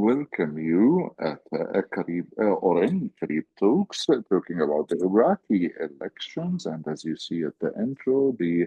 welcome you at Qarib or in Qarib Talks, talking about the Iraqi elections. And as you see at the intro, the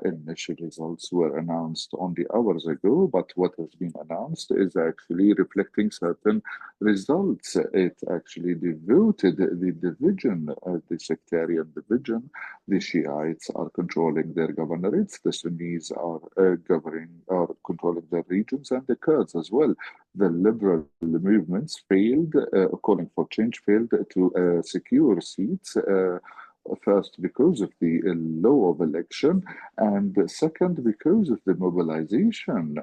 initial results were announced only hours ago, but what has been announced is actually reflecting certain results. It actually devoted the division, the sectarian division. The Shiites are controlling their governorates, the Sunnis are are controlling their regions, and the Kurds as well. The liberal movements failed, calling for change, failed to secure seats. First, because of the law of election, and second, because of the mobilization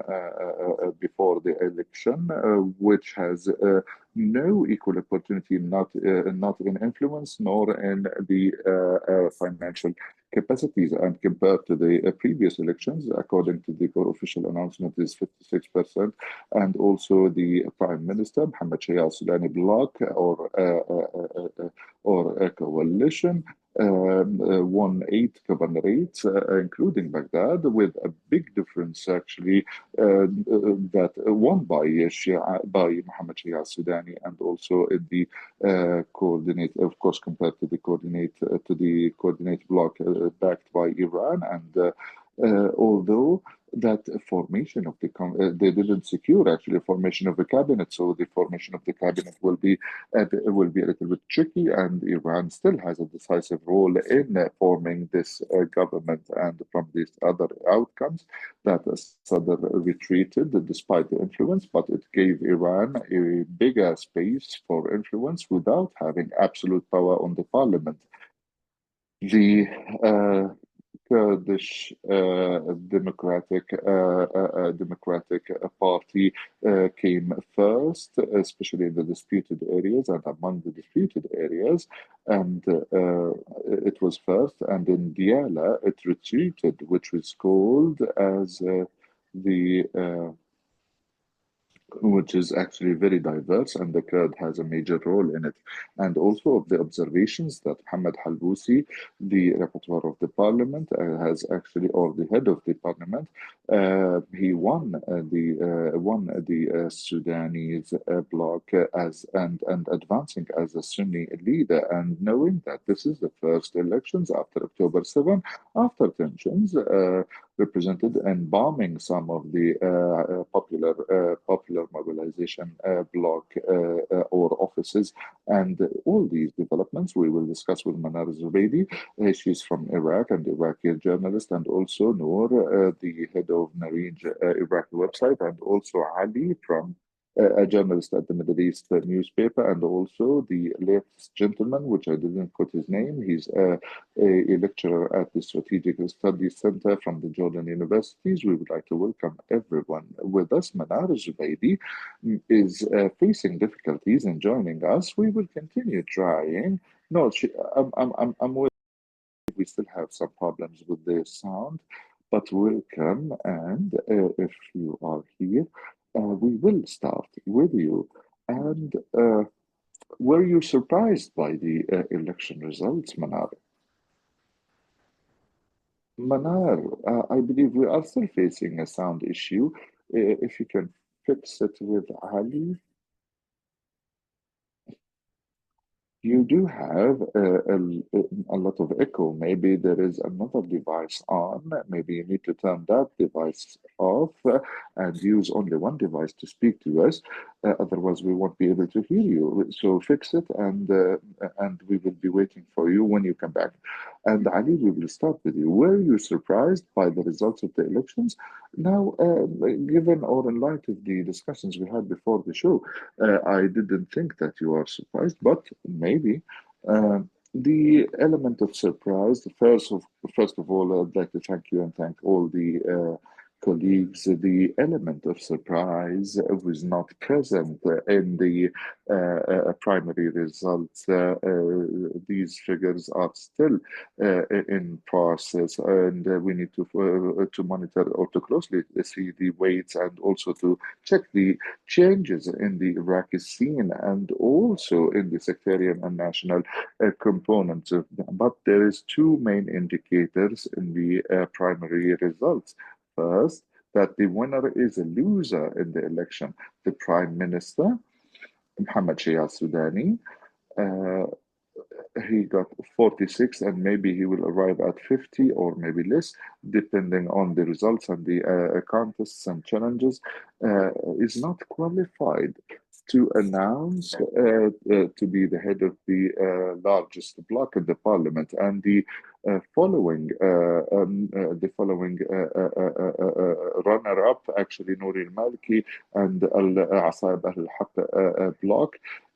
before the election, which has no equal opportunity, not in influence nor in the financial capacities. And compared to the previous elections, according to the official announcement, is 56%, and also the Prime Minister Mohammed Shia Sudani bloc or a coalition won 8 governorates, including Baghdad, with a big difference actually that won by Mohammed Shia Sudani, and also in the coordinate, of course, compared to the coordinate bloc backed by Iran, and although that formation of they didn't secure actually formation of the cabinet, so the formation of the cabinet will be a little bit tricky, and Iran still has a decisive role in forming this government. And from these other outcomes, that Sadr retreated despite the influence, but it gave Iran a bigger space for influence without having absolute power on the parliament. The Kurdish Democratic Party came first, especially in the disputed areas and among the disputed areas, and it was first. And in Diyala, it retreated, which was called as the which is actually very diverse, and the Kurd has a major role in it. And also of the observations that Mohammed Halbousi, the rapporteur of the parliament, has actually, or the head of the parliament, he won the Sudanese bloc and advancing as a Sunni leader, and knowing that this is the first elections after October 7, after tensions represented embalming some of the popular mobilization bloc or offices. And all these developments we will discuss with Manar Zubaidi. She's from Iraq and Iraqi journalist, and also Noor, the head of Nareej Iraqi website, and also Ali from a journalist at the Middle East newspaper, and also the latest gentleman, which I didn't put his name. He's a lecturer at the Strategic Studies Center from the Jordan Universities. We would like to welcome everyone with us. Manar Zubaidi is facing difficulties in joining us. We will continue trying. No, I'm with. We still have some problems with the sound, but welcome. And if you are here, we will start with you. And were you surprised by the election results, Manar? Manar, I believe we are still facing a sound issue. If you can fix it with Ali. You do have a lot of echo. Maybe there is another device on. Maybe you need to turn that device off and use only one device to speak to us. Otherwise, we won't be able to hear you. So fix it, and we will be waiting for you when you come back. And Ali, we will start with you. Were you surprised by the results of the elections? Now, given or in light of the discussions we had before the show, I didn't think that you are surprised, but maybe. The element of surprise, first of all, I'd like to thank you and thank all the colleagues. The element of surprise was not present in the primary results. These figures are still in process, and we need to monitor or to closely see the weights, and also to check the changes in the Iraqi scene and also in the sectarian and national components. But there is two main indicators in the primary results. First, that the winner is a loser in the election. The Prime Minister, Mohammed Shia Sudani, uh, he got 46, and maybe he will arrive at 50 or maybe less, depending on the results and the contests and challenges, is not qualified to announce to be the head of the largest bloc in the parliament. And the following runner-up, actually, Nouri al-Maliki and Al-Asaib al-Haq bloc,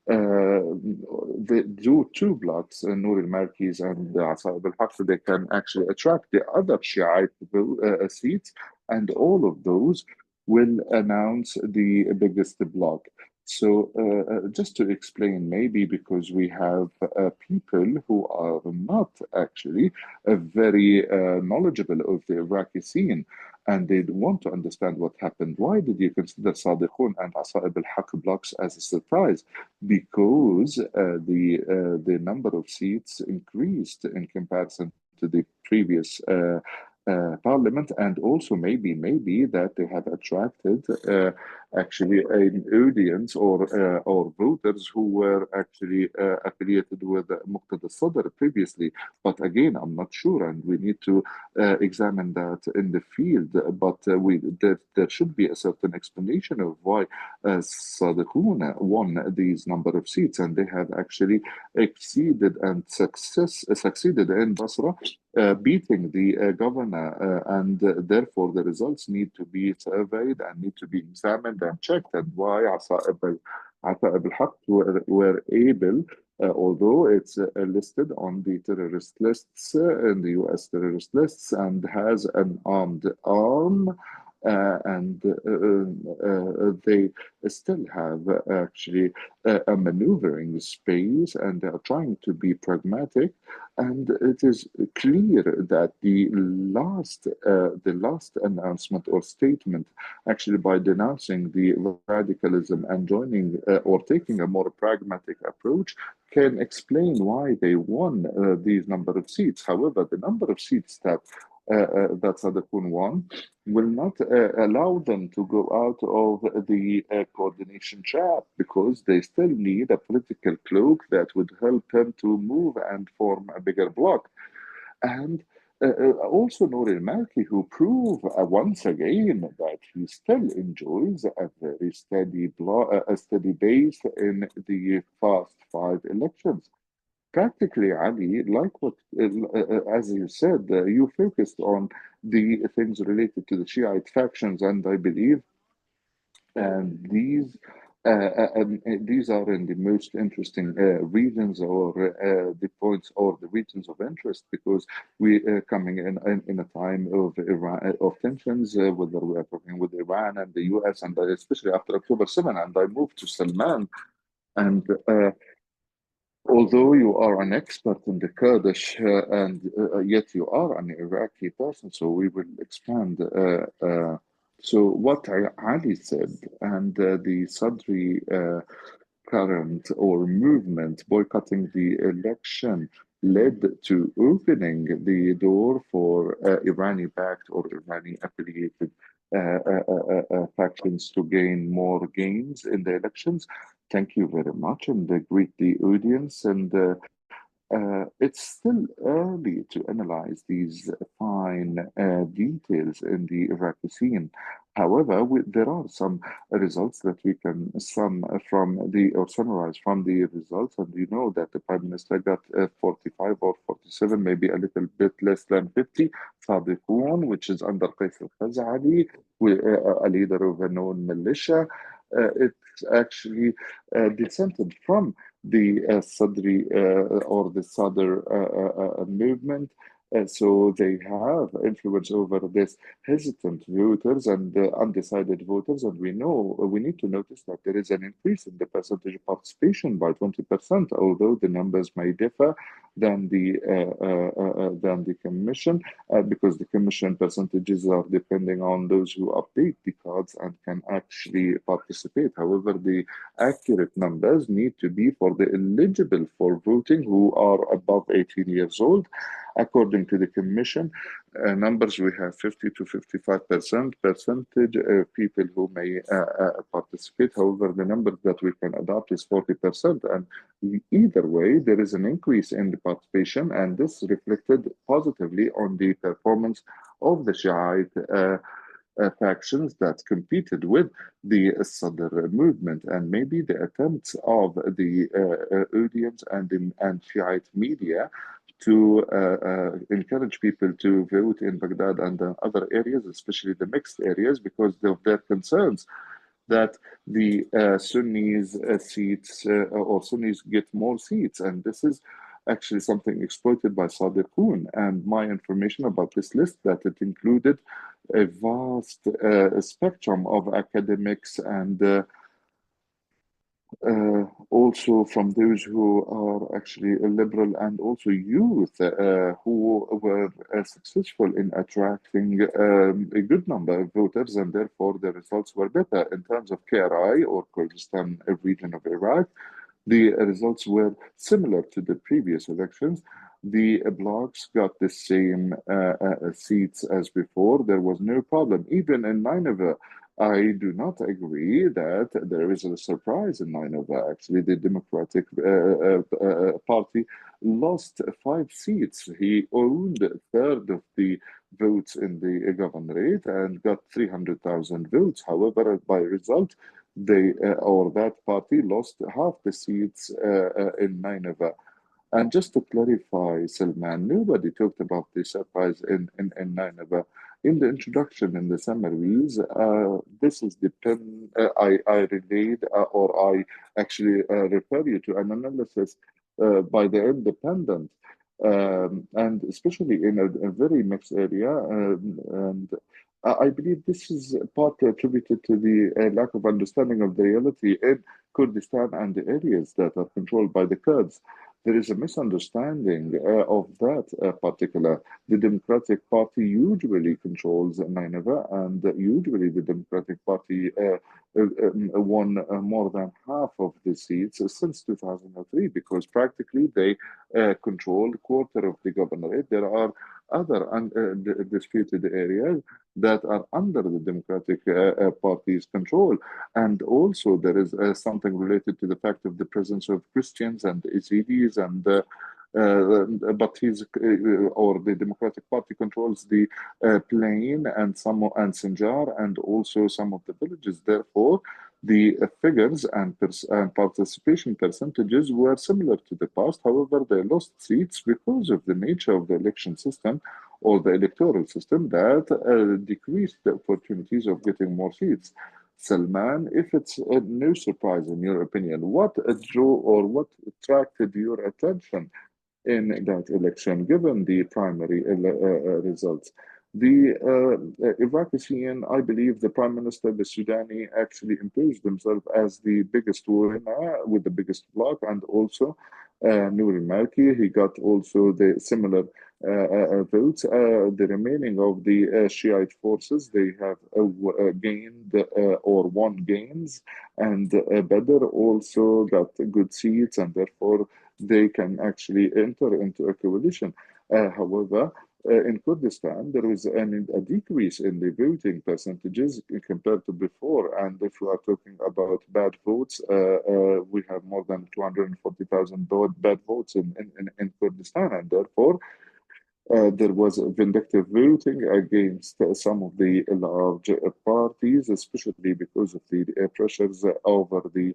the two blocks, Noor al-Malkis and Asa'ib al-Haq, they can actually attract the other Shiite seats, and all of those will announce the biggest block. So, just to explain, maybe because we have people who are not actually very knowledgeable of the Iraqi scene, and they want to understand what happened. Why did you consider Sadiqun and Asa'ib al-Haq blocks as a surprise? Because the number of seats increased in comparison to the previous parliament, and also maybe that they have attracted actually an audience or voters who were actually affiliated with Muqtada Sadr previously. But again, I'm not sure, and we need to examine that in the field. But there should be a certain explanation of why Sadiquna won these number of seats, and they have actually exceeded and succeeded in Basra, beating the governor, and therefore the results need to be surveyed and need to be examined and checked, and why Ata'ib al-Haq were able, although it's listed on the terrorist lists, in the US terrorist lists, and has an armed arm, and they still have actually a maneuvering space, and they are trying to be pragmatic. And it is clear that the last announcement or statement, actually by denouncing the radicalism and joining or taking a more pragmatic approach, can explain why they won these number of seats. However, the number of seats that Sadaqun won will not allow them to go out of the coordination trap, because they still need a political cloak that would help them to move and form a bigger bloc. And also Nouri al-Malki, who prove once again that he still enjoys a very a steady base in the past five elections. Practically, Ali, like what, as you said, you focused on the things related to the Shiite factions, and I believe these these are in the most interesting regions, or the points or the regions of interest, because we are coming in a time of Iran, of tensions, whether we are talking with Iran and the US, and especially after October 7. And I moved to Salman, and although you are an expert in the Kurdish, and yet you are an Iraqi person, so we will expand. So what Ali said, and the Sadri current or movement boycotting the election led to opening the door for Irani-backed or Irani-affiliated factions to gain more gains in the elections. Thank you very much, and greet the audience. And it's still early to analyze these fine details in the Iraqi scene. However, there are some results that we can sum from the or summarize from the results, and you know that the Prime Minister got 45 or 47, maybe a little bit less than 50. Sadiqun, which is under Qais al-Khazali, a leader of a known militia. It's actually dissented from the Sadri or the Sadr movement. So they have influence over this hesitant voters and undecided voters. And we need to notice that there is an increase in the percentage of participation by 20%, although the numbers may differ. than the commission, because the commission percentages are depending on those who update the cards and can actually participate. However, the accurate numbers need to be for the eligible for voting who are above 18 years old. According to the commission numbers, we have 50 to 55% percentage people who may participate. However, the number that we can adopt is 40%. And either way, there is an increase in the participation, and this reflected positively on the performance of the Shiite factions that competed with the Sadr movement, and maybe the attempts of the audience and Shiite media to encourage people to vote in Baghdad and other areas, especially the mixed areas, because of their concerns that the Sunnis seats or Sunnis get more seats. And this is actually something exploited by Sadiqun. And my information about this list, that it included a vast spectrum of academics and also from those who are actually liberal, and also youth who were successful in attracting a good number of voters, and therefore the results were better. In terms of KRI, or Kurdistan region of Iraq, the results were similar to the previous elections. The blocs got the same seats as before. There was no problem. Even in Nineveh, I do not agree that there is a surprise in Nineveh. Actually, the Democratic Party lost 5 seats. He owned a third of the votes in the governorate and got 300,000 votes. However, by result, they or that party lost half the seats in Nineveh. And just to clarify, Salman, nobody talked about the surprise in Nineveh. In the introduction, in the summaries, this is I relayed or I actually refer you to an analysis by the independent, and especially in a very mixed area. And I believe this is partly attributed to the lack of understanding of the reality in Kurdistan and the areas that are controlled by the Kurds. There is a misunderstanding of that particular. The Democratic Party usually controls Nineveh, and usually the Democratic Party won more than half of the seats since 2003, because practically they control a quarter of the governorate. There are other disputed areas that are under the Democratic Party's control. And also, there is something related to the fact of the presence of Christians and Yazidis, and but or the Democratic Party controls the plain and Sinjar, and also some of the villages. Therefore, the figures and participation percentages were similar to the past. However, they lost seats because of the nature of the election system or the electoral system that decreased the opportunities of getting more seats. Salman, if it's no surprise in your opinion, what drew or what attracted your attention in that election, given the primary results? The Iraqi scene, I believe the Prime Minister, the Sudani, actually imposed himself as the biggest winner with the biggest bloc, and also Nouri Malki. He got also the similar votes. The remaining of the Shiite forces, they have gained or won gains, and Badr also got good seats, and therefore they can actually enter into a coalition. However, in Kurdistan, there is a decrease in the voting percentages compared to before. And if we are talking about bad votes, we have more than 240,000 bad votes in Kurdistan. And therefore, there was vindictive voting against some of the large parties, especially because of the pressures over the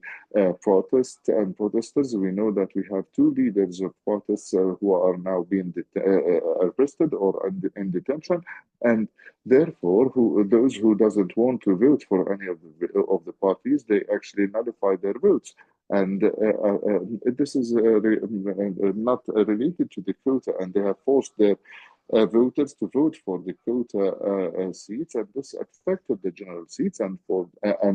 protests and protesters. We know that we have 2 leaders of protests who are now being arrested or in detention, and therefore, those who doesn't want to vote for any of the parties, they actually nullify their votes. And this is not related to the quota, and they have forced their voters to vote for the quota seats, and this affected the general seats and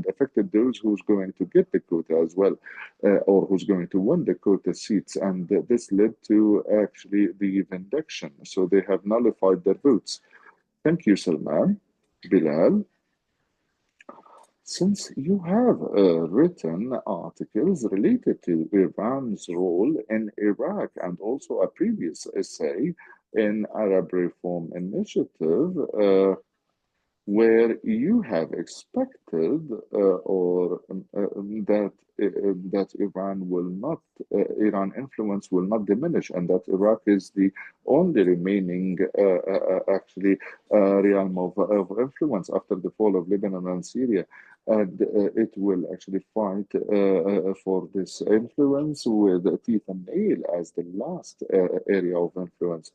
affected those who's going to get the quota as well, or who's going to win the quota seats, and this led to actually the vindication. So they have nullified their votes. Thank you, Salman. Bilal, since you have written articles related to Iran's role in Iraq and also a previous essay in Arab Reform Initiative, where you have expected that Iran influence will not diminish, and that Iraq is the only remaining actually realm of influence after the fall of Lebanon and Syria, and it will actually fight for this influence with teeth and nail as the last area of influence.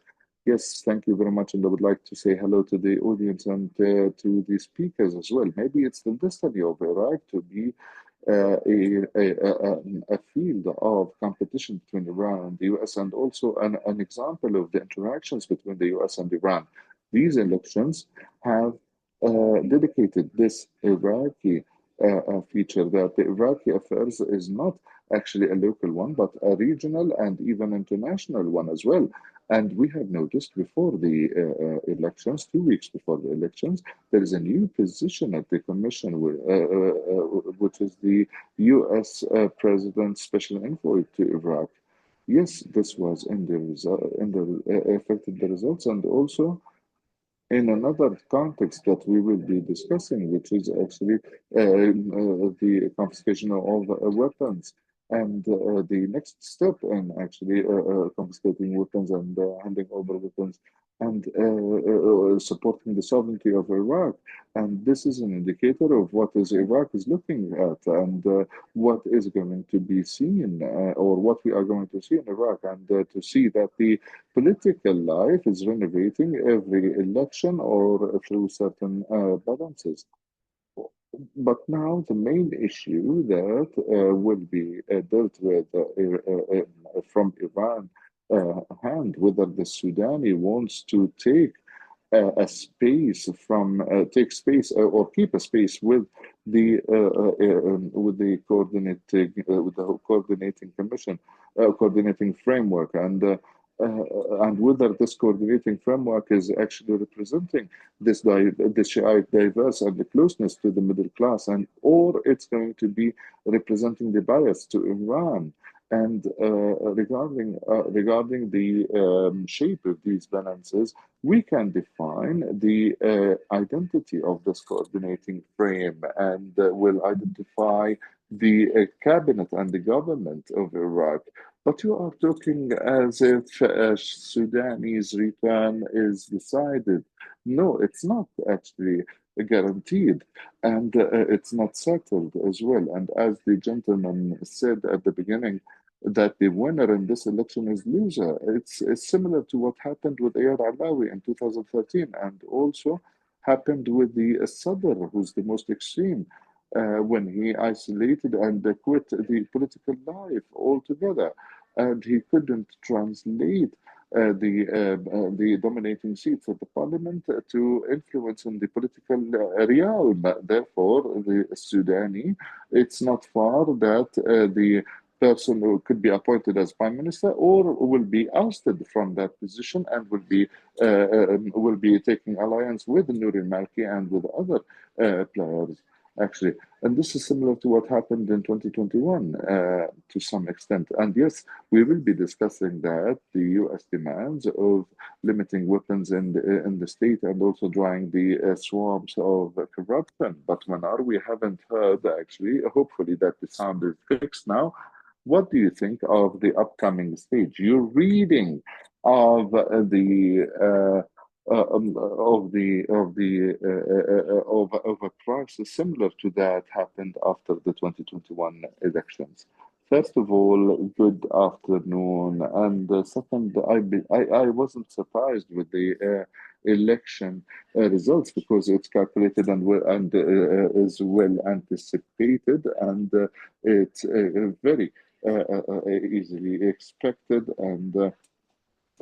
Yes, thank you very much. And I would like to say hello to the audience and to the speakers as well. Maybe it's the destiny of Iraq to be a field of competition between Iran and the US, and also an example of the interactions between the US and Iran. These elections have dedicated this Iraqi feature that the Iraqi affairs is not actually a local one, but a regional and even international one as well. And we have noticed before the elections, 2 weeks before the elections, there is a new position at the Commission, which is the US President's Special Envoy to Iraq. Yes, this was in the result, in the affected the results, and also in another context that we will be discussing, which is actually the confiscation of weapons. And the next step in actually confiscating weapons and handing over weapons and supporting the sovereignty of Iraq. And this is an indicator of what is Iraq is looking at and what is going to be seen or what we are going to see in Iraq. And to see that the political life is renovating every election or through certain balances. But now the main issue that will be dealt with from Iran hand, whether the Sudani wants to take a space from take space or keep a space with the coordinating commission, coordinating framework, and whether this coordinating framework is actually representing this Shiite diverse and the closeness to the middle class, and or it's going to be representing the bias to Iran. And regarding the shape of these balances, we can define the identity of this coordinating frame, and will identify the cabinet and the government of Iraq. But you are talking as if Sudanese return is decided. No, it's not actually guaranteed, and it's not settled as well. And as the gentleman said at the beginning, that the winner in this election is loser. It's similar to what happened with Ayad Alawi in 2013, and also happened with the Sadr, who's the most extreme, when he isolated and quit the political life altogether, and he couldn't translate the dominating seats of the parliament to influence in the political realm. Therefore, the Sudani, it's not far that the person who could be appointed as prime minister or will be ousted from that position and will be taking alliance with Nouri Malki and with other players actually. And this is similar to what happened in 2021 to some extent. And yes, we will be discussing that the US demands of limiting weapons in the state and also drying the swamps of corruption. But Manar, we haven't heard actually, hopefully that the sound is fixed now. What do you think of the upcoming stage? You're reading of of a crisis similar to that happened after the 2021 elections. First of all, good afternoon, and second, I wasn't surprised with the election results because it's calculated and is well anticipated, and it's very easily expected, and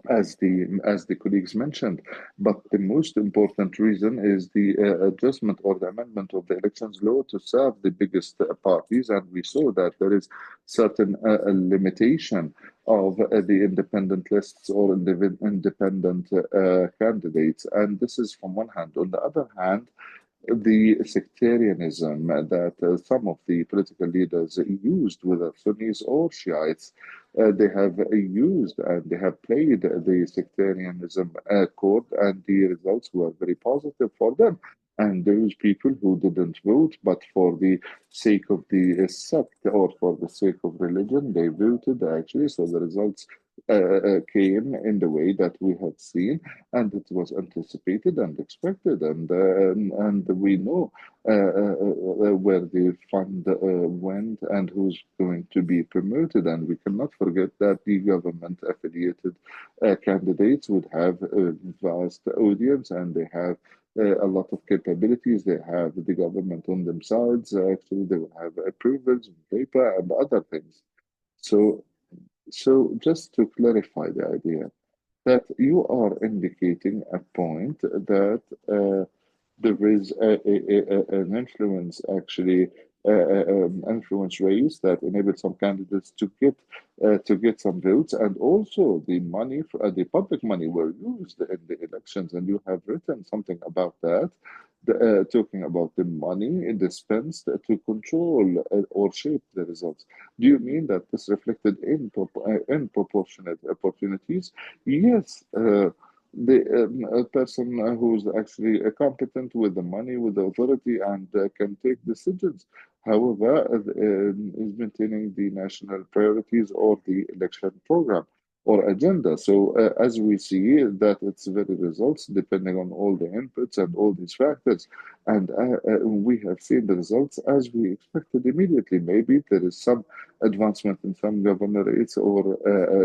as the colleagues mentioned. But the most important reason is the adjustment or the amendment of the elections law to serve the biggest parties, and we saw that there is certain limitation of the independent lists or independent candidates, and this is from one hand. On the other hand, the sectarianism that some of the political leaders used, whether Sunnis or Shiites, they have used and they have played the sectarianism court, and the results were very positive for them. And those people who didn't vote, but for the sake of the sect or for the sake of religion, they voted actually. So the results came in the way that we have seen, and it was anticipated and expected, and we know where the fund went and who's going to be promoted, and we cannot forget that the government affiliated candidates would have a vast audience, and they have a lot of capabilities. They have the government on themselves. Actually, they will have approvals on paper and other things. So, so just to clarify the idea, that you are indicating a point that there is an influence actually influence race that enabled some candidates to get some votes, and also the money the public money were used in the elections, and you have written something about that. Talking about the money dispensed to control or shape the results. Do you mean that this reflected in proportionate opportunities? Yes, the a person who's actually competent with the money, with the authority, and can take decisions. However, is maintaining the national priorities or the election program or agenda. So, as we see that it's very results depending on all the inputs and all these factors, and we have seen the results as we expected immediately. Maybe there is some advancement in some governorates or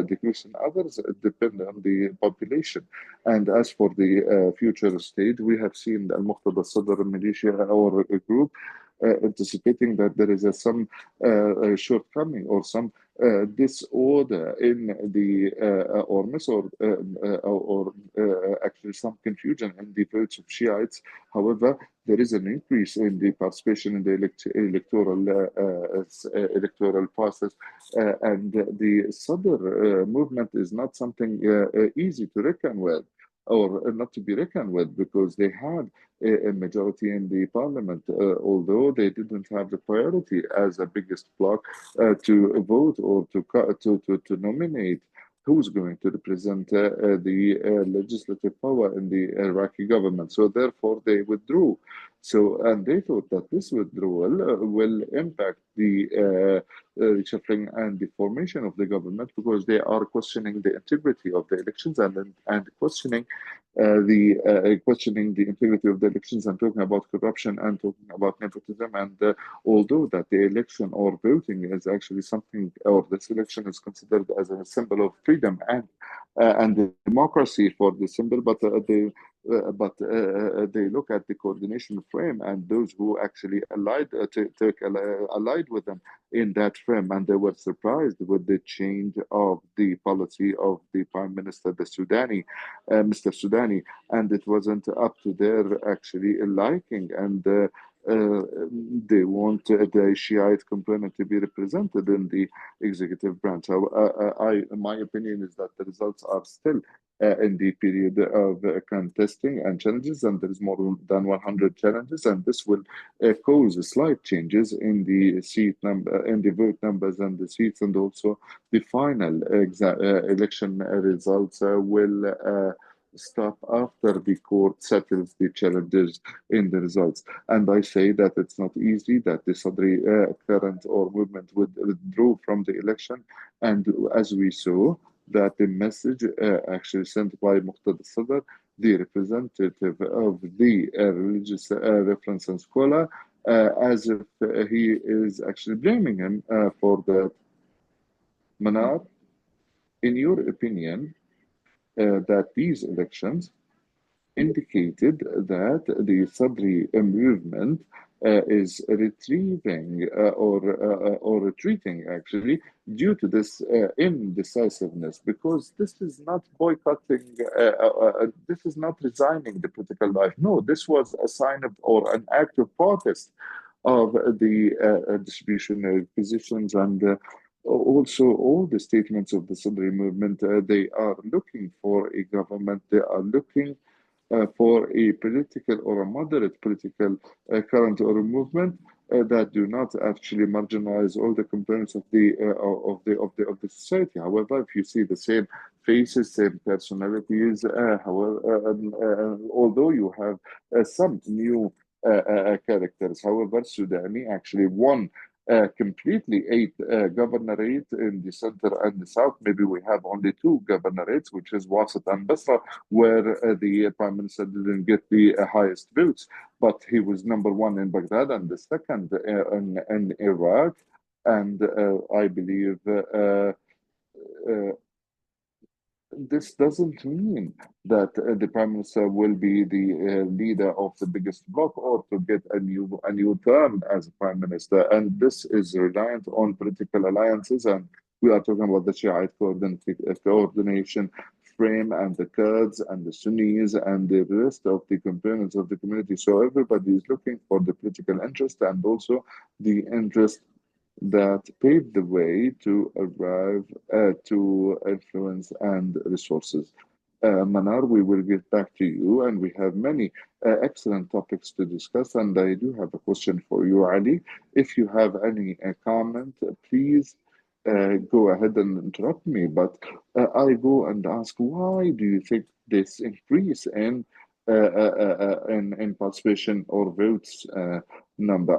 decrease in others, depend on the population. And as for the future state, we have seen Al Muqtada Sadr militia or a group anticipating that there is some shortcoming or some disorder in the or mis or actually some confusion in the votes of Shiites. However, there is an increase in the participation in the electoral process, and the Sadr movement is not something easy to reckon with, or not to be reckoned with, because they had a majority in the parliament, although they didn't have the priority as a biggest bloc to vote or to nominate who's going to represent the legislative power in the Iraqi government. So therefore, they withdrew. So, and they thought that this withdrawal will impact the reshuffling and the formation of the government, because they are questioning the integrity of the elections, and questioning the integrity of the elections, and talking about corruption and talking about nepotism. And although that the election or voting is actually something, or this election is considered as a symbol of freedom and democracy for the symbol, but they look at the coordination frame and those who actually allied with them in that frame, and they were surprised with the change of the policy of the Prime Minister, the Sudani, Mr. Sudani, and it wasn't up to their actually liking, and they want the Shiite component to be represented in the executive branch. So, my opinion is that the results are still in the period of contesting and challenges, and there is more than 100 challenges, and this will cause slight changes in the seat number, in the vote numbers and the seats, and also the final election results will stop after the court settles the challenges in the results. And I say that it's not easy that the Sadri current or movement would withdraw from the election, and as we saw, that the message actually sent by Muqtada Sadr, the representative of the religious reference and scholar, as if he is actually blaming him for that. Manar, in your opinion, that these elections indicated that the Sadri movement is retrieving or retreating actually due to this indecisiveness, because this is not boycotting, this is not resigning the political life. No, this was a sign of or an act of protest of the distributionary positions, and also all the statements of the Sadri movement. They are looking for a government. They are looking for a political or a moderate political current or a movement that do not actually marginalize all the components of the society. However, if you see the same faces, same personalities, although you have some new characters. However, Sudani actually won completely eight governorates in the center and the south. Maybe we have only two governorates, which is Wasat and Basra, where the prime minister didn't get the highest votes, but he was number one in Baghdad and the second in Iraq. And I believe this doesn't mean that the prime minister will be the leader of the biggest bloc or to get a new term as prime minister. And this is reliant on political alliances. And we are talking about the Shiite coordination frame and the Kurds and the Sunnis and the rest of the components of the community. So everybody is looking for the political interest and also the interest that paved the way to arrive to influence and resources. Manar, we will get back to you, and we have many excellent topics to discuss. And I do have a question for you, Ali. If you have any comment, please go ahead and interrupt me. But I go and ask, why do you think this increase in participation or votes number?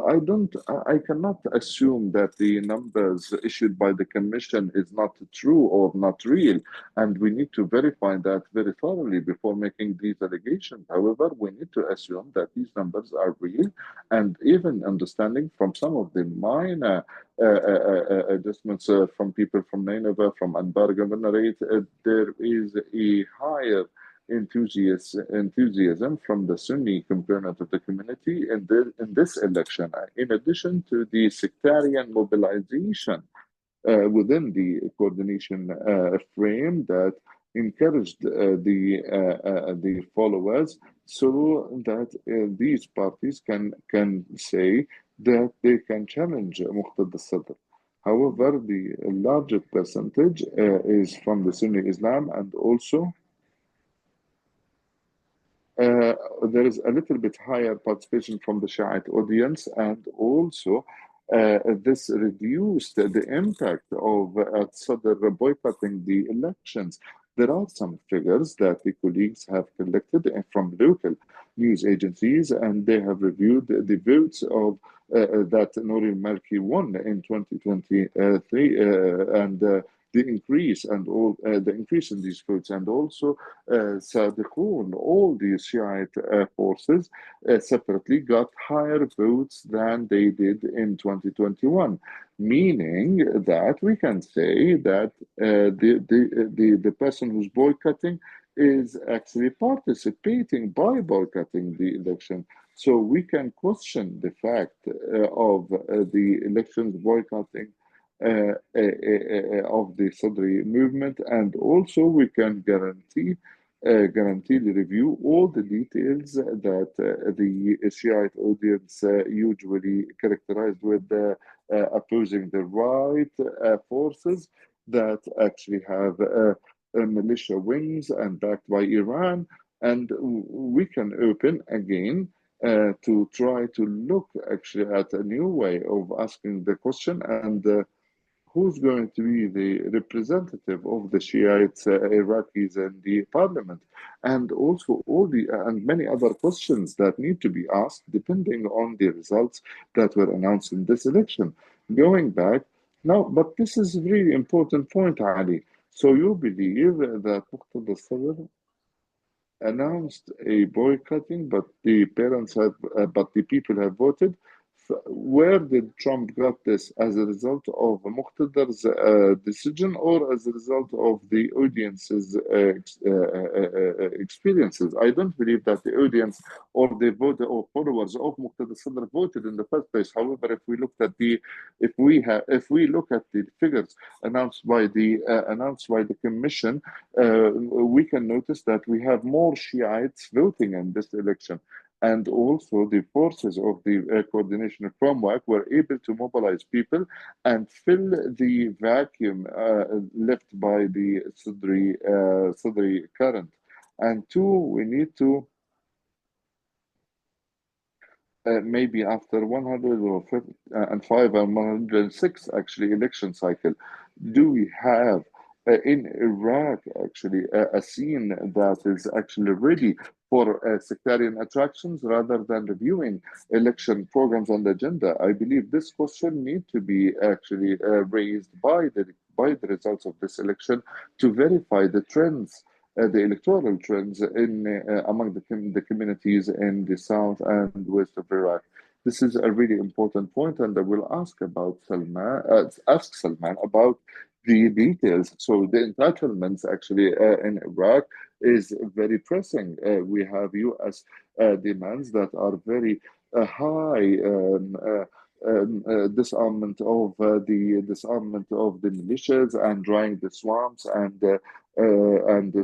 I cannot assume that the numbers issued by the commission is not true or not real, and we need to verify that very thoroughly before making these allegations. However, we need to assume that these numbers are real, and even understanding from some of the minor adjustments from people from Nineveh, from Anbar Governorate, there is a higher enthusiasm from the Sunni component of the community in this election, in addition to the sectarian mobilization within the coordination frame that encouraged the followers, so that these parties can say that they can challenge Muqtada al-Sadr. However, the larger percentage is from the Sunni Islam, and also uh, there is a little bit higher participation from the Shiite audience, and also this reduced the impact of Sadr boycotting the elections. There are some figures that the colleagues have collected from local news agencies, and they have reviewed the votes of that Nouri Malki won in 2023, and the increase in these votes, and also Sadiqun, all these Shiite forces separately got higher votes than they did in 2021, meaning that we can say that the person who's boycotting is actually participating by boycotting the election. So we can question the fact of the elections boycotting of the Sadri movement, and also we can guaranteed review all the details that the Shiite audience usually characterized with opposing the right forces that actually have militia wings and backed by Iran. And we can open again to try to look actually at a new way of asking the question, and who's going to be the representative of the Shiites, Iraqis in the parliament, and also all the and many other questions that need to be asked depending on the results that were announced in this election. Going back now, but this is a really important point, Ali. So you believe that Muqtada Sadr announced a boycotting, but the people have voted where did Trump got this? As a result of Muqtadar's decision or as a result of the audience's experiences? I don't believe that the audience or the voter or followers of Muqtada Sadr voted in the first place. However, if we look at the figures announced by the commission, we can notice that we have more Shiites voting in this election. And also, the forces of the coordination framework were able to mobilize people and fill the vacuum left by the Sadri current. And two, we need to maybe after 105 and 106 actually election cycle, do we have in Iraq actually a scene that is actually ready for sectarian attractions rather than reviewing election programs and agenda? I believe this question need to be actually raised by the results of this election to verify the trends, the electoral trends in among the communities in the south and west of Iraq. This is a really important point, and I will ask Salman about the details. So the entitlements actually in Iraq is very pressing. We have U.S. Demands that are very high. Disarmament of the militias and drying the swamps and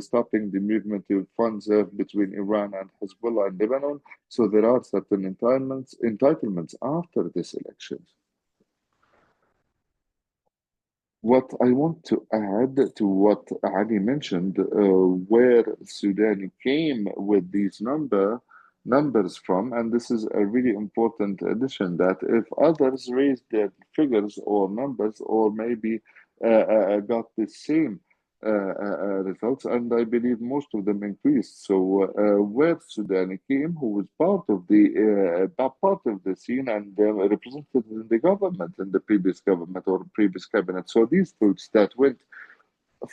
stopping the movement of funds between Iran and Hezbollah and Lebanon. So there are certain entitlements after this election. What I want to add to what Ali mentioned, where Sudan came with these numbers from, and this is a really important addition, that if others raised their figures or numbers or maybe got the same results, and I believe most of them increased. So where Sudan came, who was part of the scene and represented in the government, in the previous government or previous cabinet. So these votes that went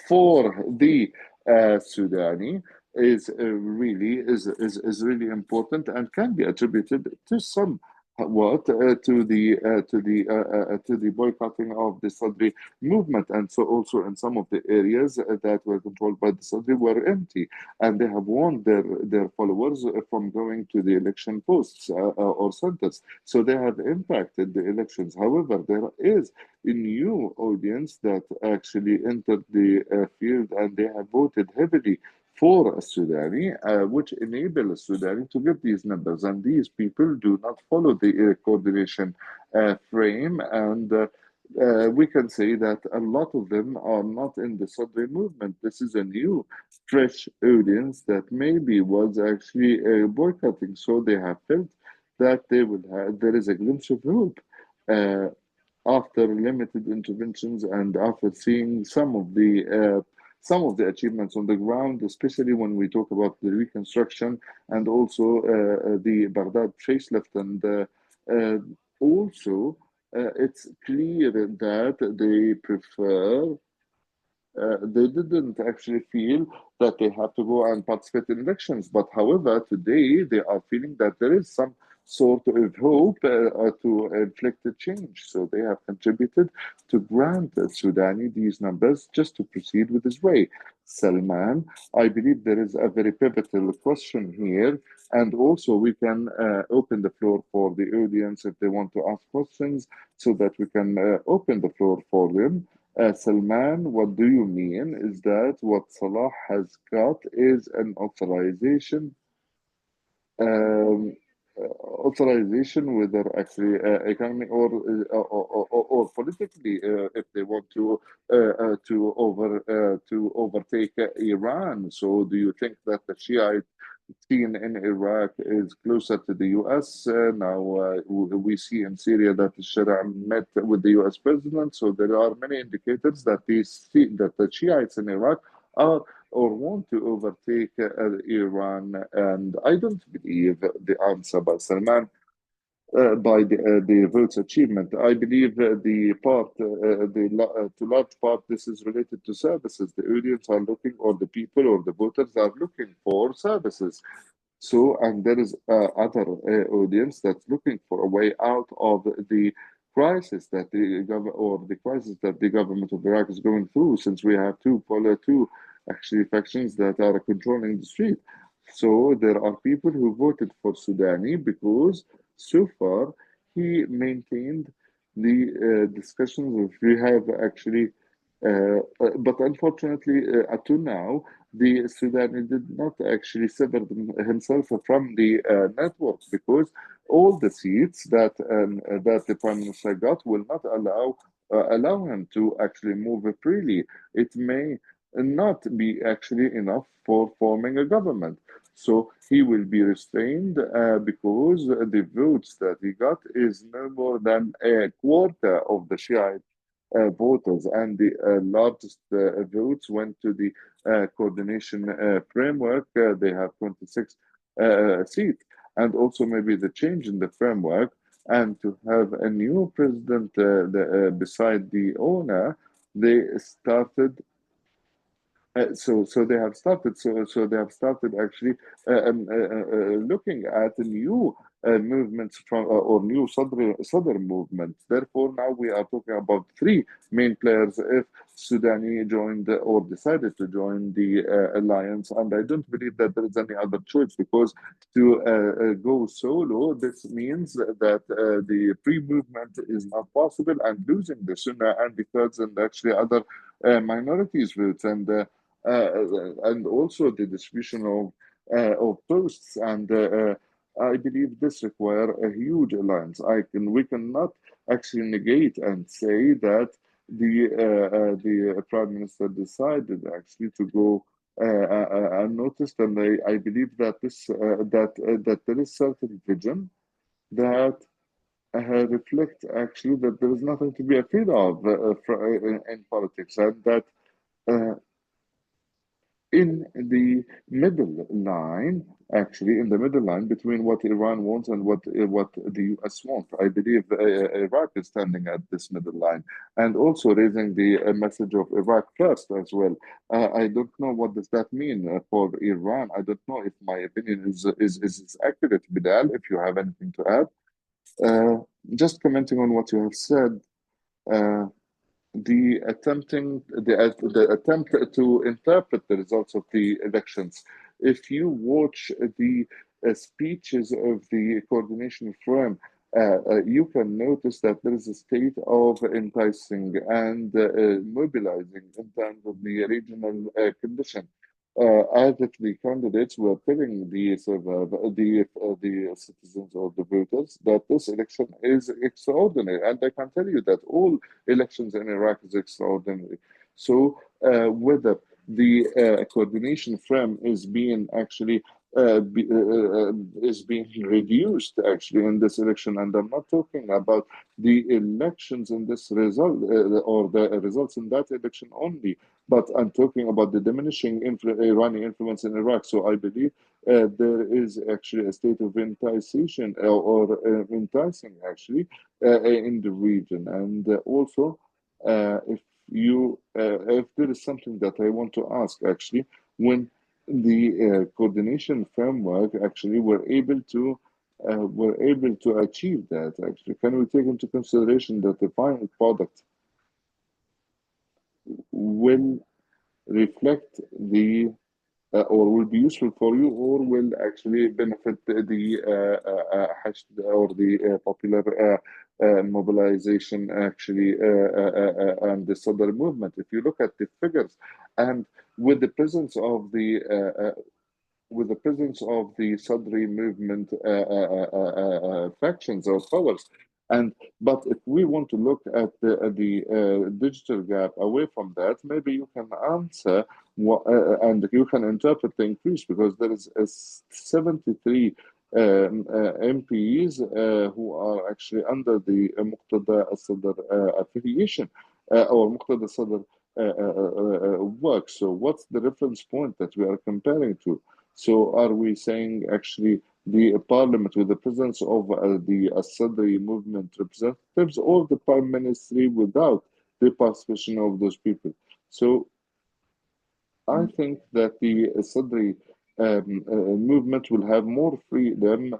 for the Sudani is really important and can be attributed to some what to the boycotting of the Sadri movement, and so also in some of the areas that were controlled by the Sadri were empty, and they have warned their followers from going to the election posts or centers, so they have impacted the elections. However, there is a new audience that actually entered the field and they have voted heavily for a Sudani, which enable a Sudani to get these numbers. And these people do not follow the coordination frame. And we can say that a lot of them are not in the Sadri movement. This is a new, fresh audience that maybe was actually boycotting. So they have felt that there is a glimpse of hope. Uh, After limited interventions and after seeing some of the achievements on the ground, especially when we talk about the reconstruction and also the Baghdad facelift, and uh, also it's clear that they didn't actually feel that they have to go and participate in elections. But however, today they are feeling that there is some sort of hope to inflict a change. So they have contributed to grant Sudani these numbers just to proceed with his way. Salman, I believe there is a very pivotal question here. And also, we can open the floor for the audience if they want to ask questions so that we can open the floor for them. Salman, what do you mean? Is that what Salah has got is an um, authorization, whether actually economic or politically, if they want to overtake Iran? So, do you think that the Shiite seen in Iraq is closer to the US? Now we see in Syria that the Shia met with the US president, so there are many indicators that that the Shiites in Iraq are or want to overtake Iran, and I don't believe the answer by Salman by the votes achievement. I believe to large part, this is related to services. The audience are looking, or the people or the voters are looking for services. So, and there is other audience that's looking for a way out of the crisis that the crisis that the government of Iraq is going through, since we have two actually factions that are controlling the street. So there are people who voted for Sudani because so far he maintained the discussions. If we have actually but unfortunately, up to now, the Sudani did not actually sever himself from the network, because all the seats that the prime minister got will not allow him to actually move freely. It may not be actually enough for forming a government. So he will be restrained because the votes that he got is no more than a quarter of the Shiite voters, and the largest votes went to the coordination framework. They have 26 seats, and also maybe the change in the framework, and to have a new president beside the owner. They started so they have started. So they have started actually looking at new movements from or new Sadr movements. Therefore, now we are talking about three main players. If Sudani joined or decided to join the alliance, and I don't believe that there is any other choice, because to go solo, this means that the free movement is not possible, and losing the Sunnah and the Kurds and actually other minorities votes, and also the distribution of posts. And I believe this require a huge alliance. We cannot actually negate and say that the prime minister decided actually to go unnoticed, and I believe that that there is certain vision that reflect actually that there is nothing to be afraid of in politics, and that uh, in the middle line, actually, in the middle line between what Iran wants and what the US wants. I believe Iraq is standing at this middle line, and also raising the message of Iraq first as well. I don't know what does that mean for Iran. I don't know if my opinion is accurate, Bilal. If you have anything to add, uh, just commenting on what you have said. Uh, the attempt to interpret the results of the elections. If you watch the speeches of the coordination forum, you can notice that there is a state of enticing and mobilizing in terms of the regional condition. As if the candidates were telling the citizens or the voters that this election is extraordinary, and I can tell you that all elections in Iraq is extraordinary. So whether the coordination frame is being actually is being reduced actually in this election, and I'm not talking about the elections in this result or the results in that election only, but I'm talking about the diminishing Iranian influence in Iraq. So I believe there is actually a state of enticing or enticing actually in the region, and also if if there is something that I want to ask actually, when the coordination framework actually were able to achieve that actually, can we take into consideration that the final product will reflect the or will be useful for you, or will actually benefit the or the popular mobilization actually and the Sadr movement? If you look at the figures, and with the presence of the Sadri movement factions or powers. And but if we want to look at the digital gap away from that, maybe you can answer and you can interpret the increase, because there is a 73 MPs who are actually under the Muqtada al-Sadr affiliation or Muqtada al-Sadr work. So what's the reference point that we are comparing to? So are we saying actually the parliament with the presence of the Assadri movement representatives, or the prime ministry without the participation of those people? So I think that the Assadri movement will have more freedom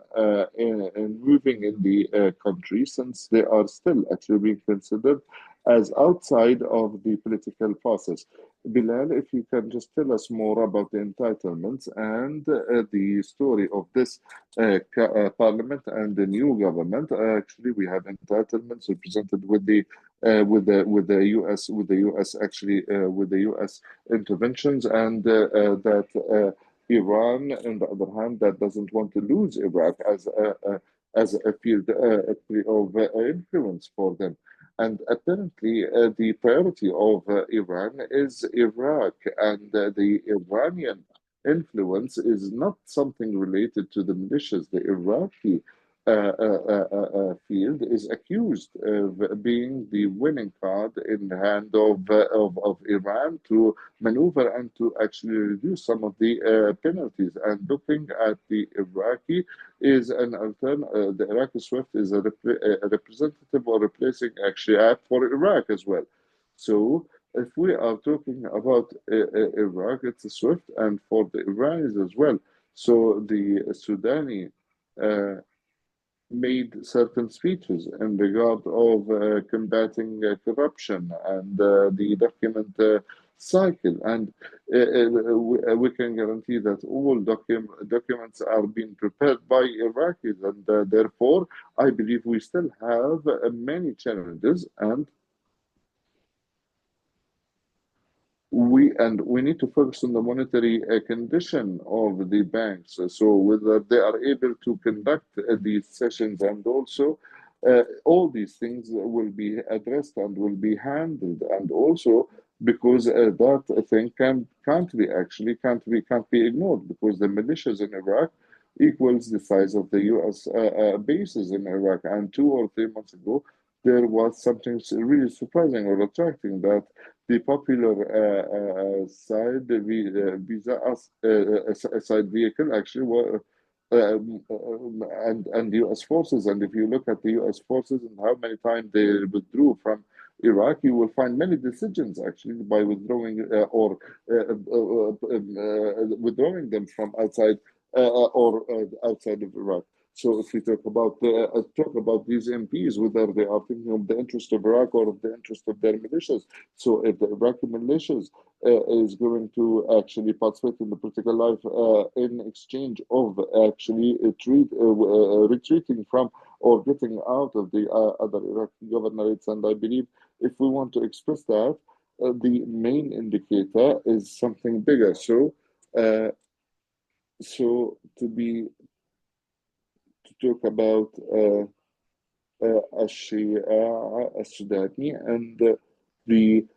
in moving in the country, since they are still actually being considered as outside of the political process. Bilal, if you can just tell us more about the entitlements and the story of this parliament and the new government. Actually, we have entitlements represented with the U.S. with the U.S. interventions, and that. Iran, on the other hand, that doesn't want to lose Iraq as a field of influence for them. And apparently, the priority of Iran is Iraq, and the Iranian influence is not something related to the militias. The Iraqi field is accused of being the winning card in the hand of Iran to maneuver and to actually reduce some of the penalties. And looking at the Iraqi is an the Iraqi SWIFT is a representative or replacing actually app for Iraq as well. So if we are talking about Iraq, it's a SWIFT, and for the Iranis as well. So the Sudani uh, made certain speeches in regard of combating corruption and the document cycle. And we can guarantee that all documents are being prepared by Iraqis. And therefore, I believe we still have many challenges, and we need to focus on the monetary condition of the banks, so whether they are able to conduct these sessions, and also all these things will be addressed and will be handled, and also because that thing can't be ignored, because the militias in Iraq equals the size of the U.S. Bases in Iraq, and 2 or 3 months ago there was something really surprising or attracting, that the popular side visa side vehicle actually were and U.S. forces. And if you look at the U.S. forces and how many times they withdrew from Iraq, you will find many decisions actually by withdrawing or withdrawing them from outside or outside of Iraq. So if we talk about these MPs, whether they are thinking of the interest of Iraq or of the interest of their militias. So if the Iraqi militias is going to actually participate in the political life in exchange of actually retreating from or getting out of the other Iraqi governorates, and I believe if we want to express that, the main indicator is something bigger. Uh, so to talk about الشيعة السوداني and the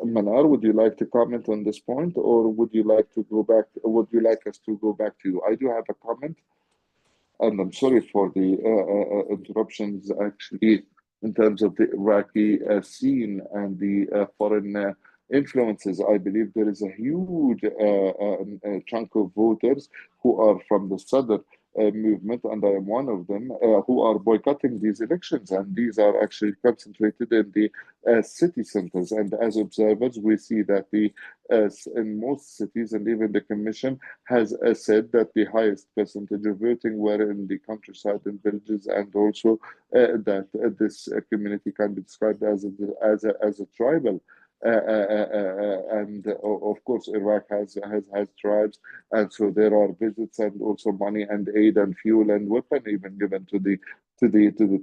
Manar, would you like to comment on this point, or would you like to go back? Would you like us to go back to you? I do have a comment, and I'm sorry for the interruptions. Actually, in terms of the Iraqi scene and the foreign influences, I believe there is a huge chunk of voters who are from the Sadr movement, and I am one of them, who are boycotting these elections. And these are actually concentrated in the city centers. And as observers, we see that in most cities, and even the commission has said that the highest percentage of voting were in the countryside and villages, and also that this community can be described as a tribal. And of course, Iraq has tribes, and so there are visits and also money and aid and fuel and weapon even given to the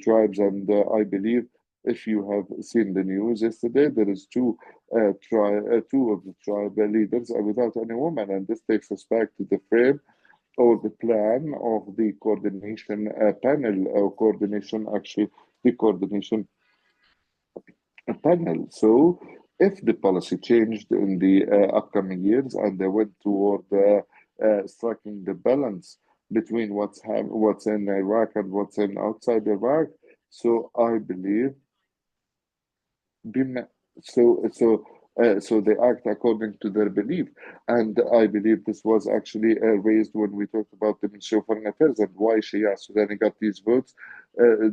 tribes. And I believe if you have seen the news yesterday, there is two of the tribal leaders without any woman, and this takes us back to the frame or the plan of the coordination panel, or coordination actually the coordination panel. So, if the policy changed in the upcoming years and they went toward striking the balance between what's in Iraq and what's in outside Iraq, so I believe bim- so they act according to their belief, and I believe this was actually raised when we talked about the Ministry of Foreign Affairs and why Shia Sudani got these votes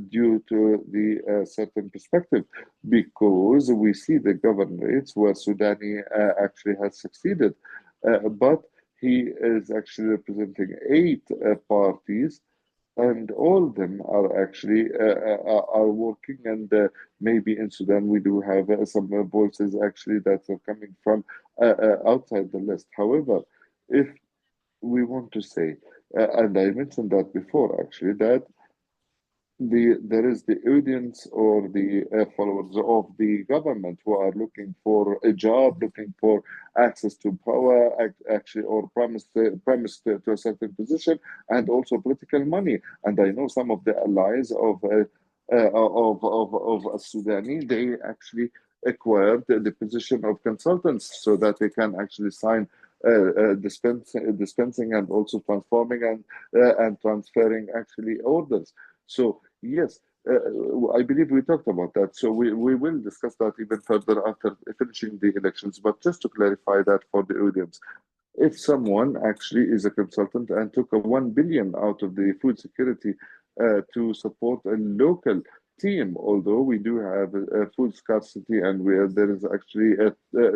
due to the certain perspective, because we see the governorates where Sudani actually has succeeded, but He is actually representing eight parties, and all of them are actually are working. And maybe in Sudan we do have some voices actually that are coming from outside the list. However, if we want to say, and I mentioned that before actually, that there is the audience or the followers of the government who are looking for a job, looking for access to power, actually, or promised to a certain position, and also political money. And I know some of the allies of a Sudani, they actually acquired the position of consultants so that they can actually sign dispensing and also transforming and transferring actually orders. So yes, I believe we talked about that. So we will discuss that even further after finishing the elections. But just to clarify that for the audience, if someone actually is a consultant and took a 1 billion out of the food security to support a local team, although we do have a food scarcity and there is actually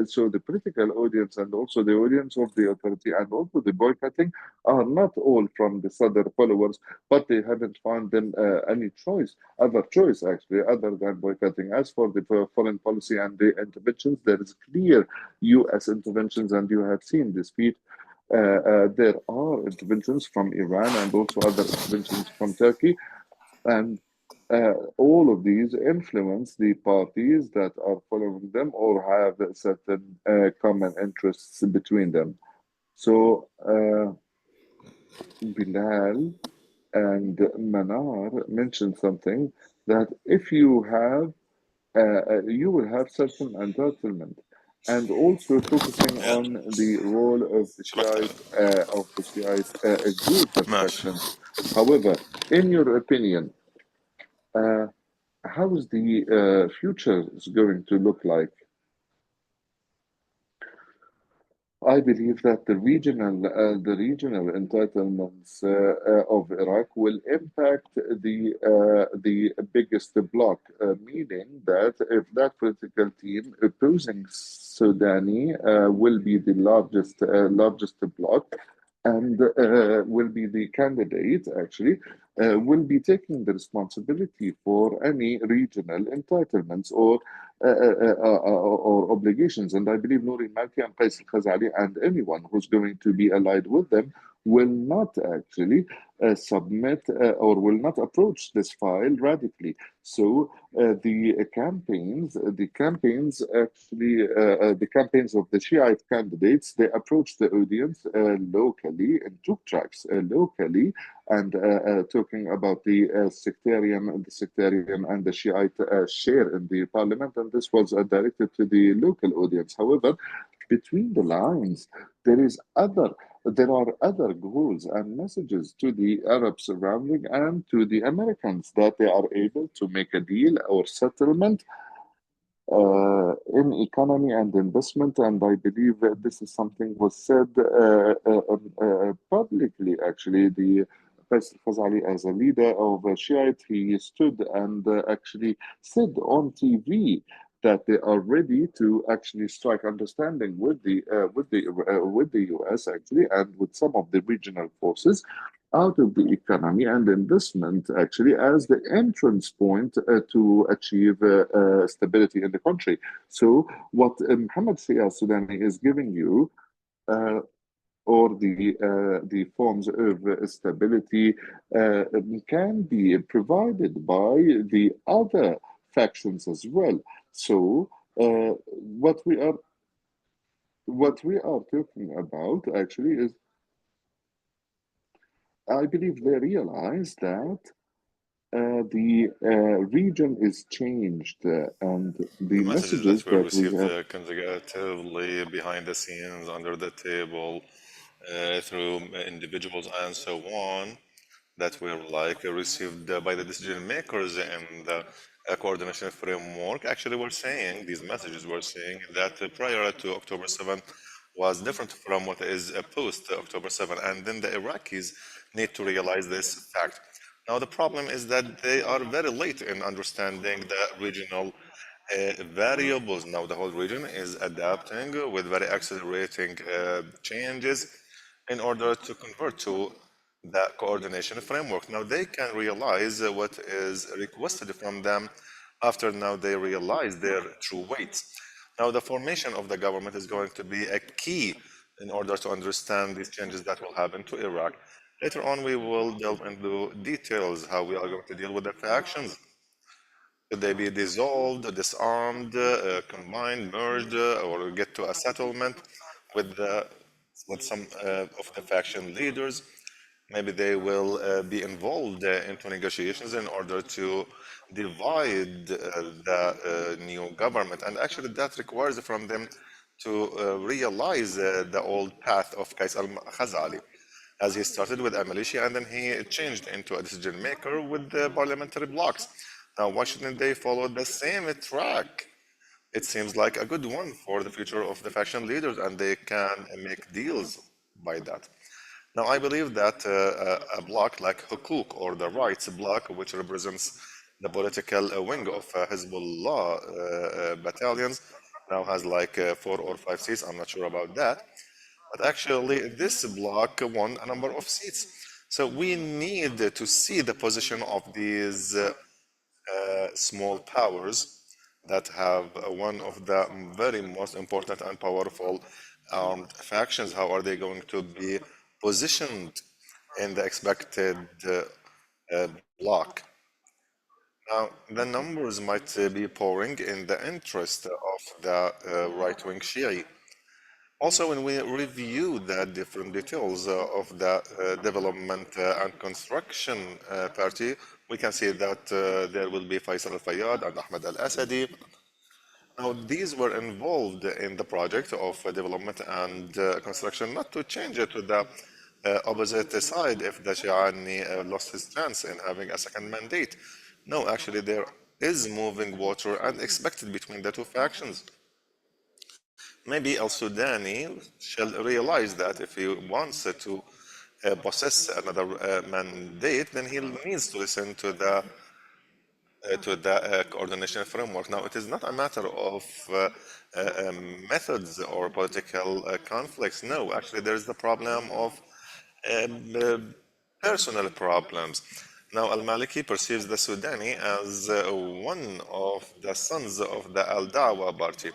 so the political audience and also the audience of the authority and also the boycotting are not all from the Sadr followers, but they haven't found them any other choice actually, other than boycotting. As for the foreign policy and the interventions, there is clear U.S. interventions, and you have seen this feed. There are interventions from Iran and also other interventions from Turkey, and all of these influence the parties that are following them or have certain common interests between them. So, Bilal and Manar mentioned something that if you have you will have certain entitlement, and also focusing Yeah. on the role شبكتها. of the Shiite group and ماشي. factions. However, in your opinion, uh, how is the future is going to look like? I believe that the regional entitlements of Iraq will impact the biggest bloc, meaning that if that political team opposing Sudani will be the largest bloc, and will be the candidate actually will be taking the responsibility for any regional entitlements or obligations. And I believe Nouri Malki and Qais al-Khazali and anyone who's going to be allied with them will not actually submit or will not approach this file radically. So the campaigns actually, the campaigns of the Shiite candidates, they approached the audience locally and took tracks locally and talking about the sectarian and the Shiite share in the parliament, and this was directed to the local audience. However, between the lines, there is other there are other goals and messages to the Arab surrounding and to the Americans that they are able to make a deal or settlement in economy and investment. And I believe that this is something was said publicly. Actually, the Qais Khazali, as a leader of Shiite, he stood and actually said on TV that they are ready to actually strike understanding with the US actually and with some of the regional forces out of the economy and investment actually as the entrance point to achieve stability in the country. So what Mohammed Shia Sudani is giving you uh, or the forms of stability can be provided by the other factions as well. So what we are talking about actually is I believe they realize that the region is changed, and the The messages that messages were that we received have. consecutively behind the scenes, under the table, through individuals and so on, that were like received by the decision makers in the coordination framework actually were saying, these messages were saying that prior to October 7th was different from what is post October 7th. And then the Iraqis need to realize this fact. Now, the problem is that they are very late in understanding the regional variables. Now, the whole region is adapting with very accelerating changes, in order to convert to the coordination framework. Now they can realize what is requested from them after now they realize their true weight. Now the formation of the government is going to be a key in order to understand these changes that will happen to Iraq. Later on, we will delve into details how we are going to deal with the factions. Could they be dissolved, disarmed, combined, merged, or get to a settlement with with some of the faction leaders? Maybe they will be involved into negotiations in order to divide the new government. And actually, that requires from them to realize the old path of Qais al-Khazali, as he started with a militia and then he changed into a decision maker with the parliamentary blocks. Now, why shouldn't they follow the same track? It seems like a good one for the future of the faction leaders, and they can make deals by that. Now, I believe that a bloc like Hukuk or the rights bloc, which represents the political wing of Hezbollah battalions, now has like 4 or 5 seats. I'm not sure about that. But actually, this bloc won a number of seats. So we need to see the position of these small powers that have one of the very most important and powerful armed factions. How are they going to be positioned in the expected block? Now, the numbers might be pouring in the interest of the right-wing Shia. Also, when we review the different details of the development and construction party, we can see that there will be Faisal al-Fayyad and Ahmed al-Asadi. Now, these were involved in the project of development and construction, not to change it to the opposite side if the Shiani lost his chance in having a second mandate. No, actually, there is moving water and expected between the two factions. Maybe Al Sudani shall realize that if he wants to possess another mandate, then he needs to listen to the coordination framework. Now, it is not a matter of methods or political conflicts. No, actually, there is the problem of um, uh, personal problems. Now, Al Maliki perceives the Sudani as one of the sons of the Al Dawa party,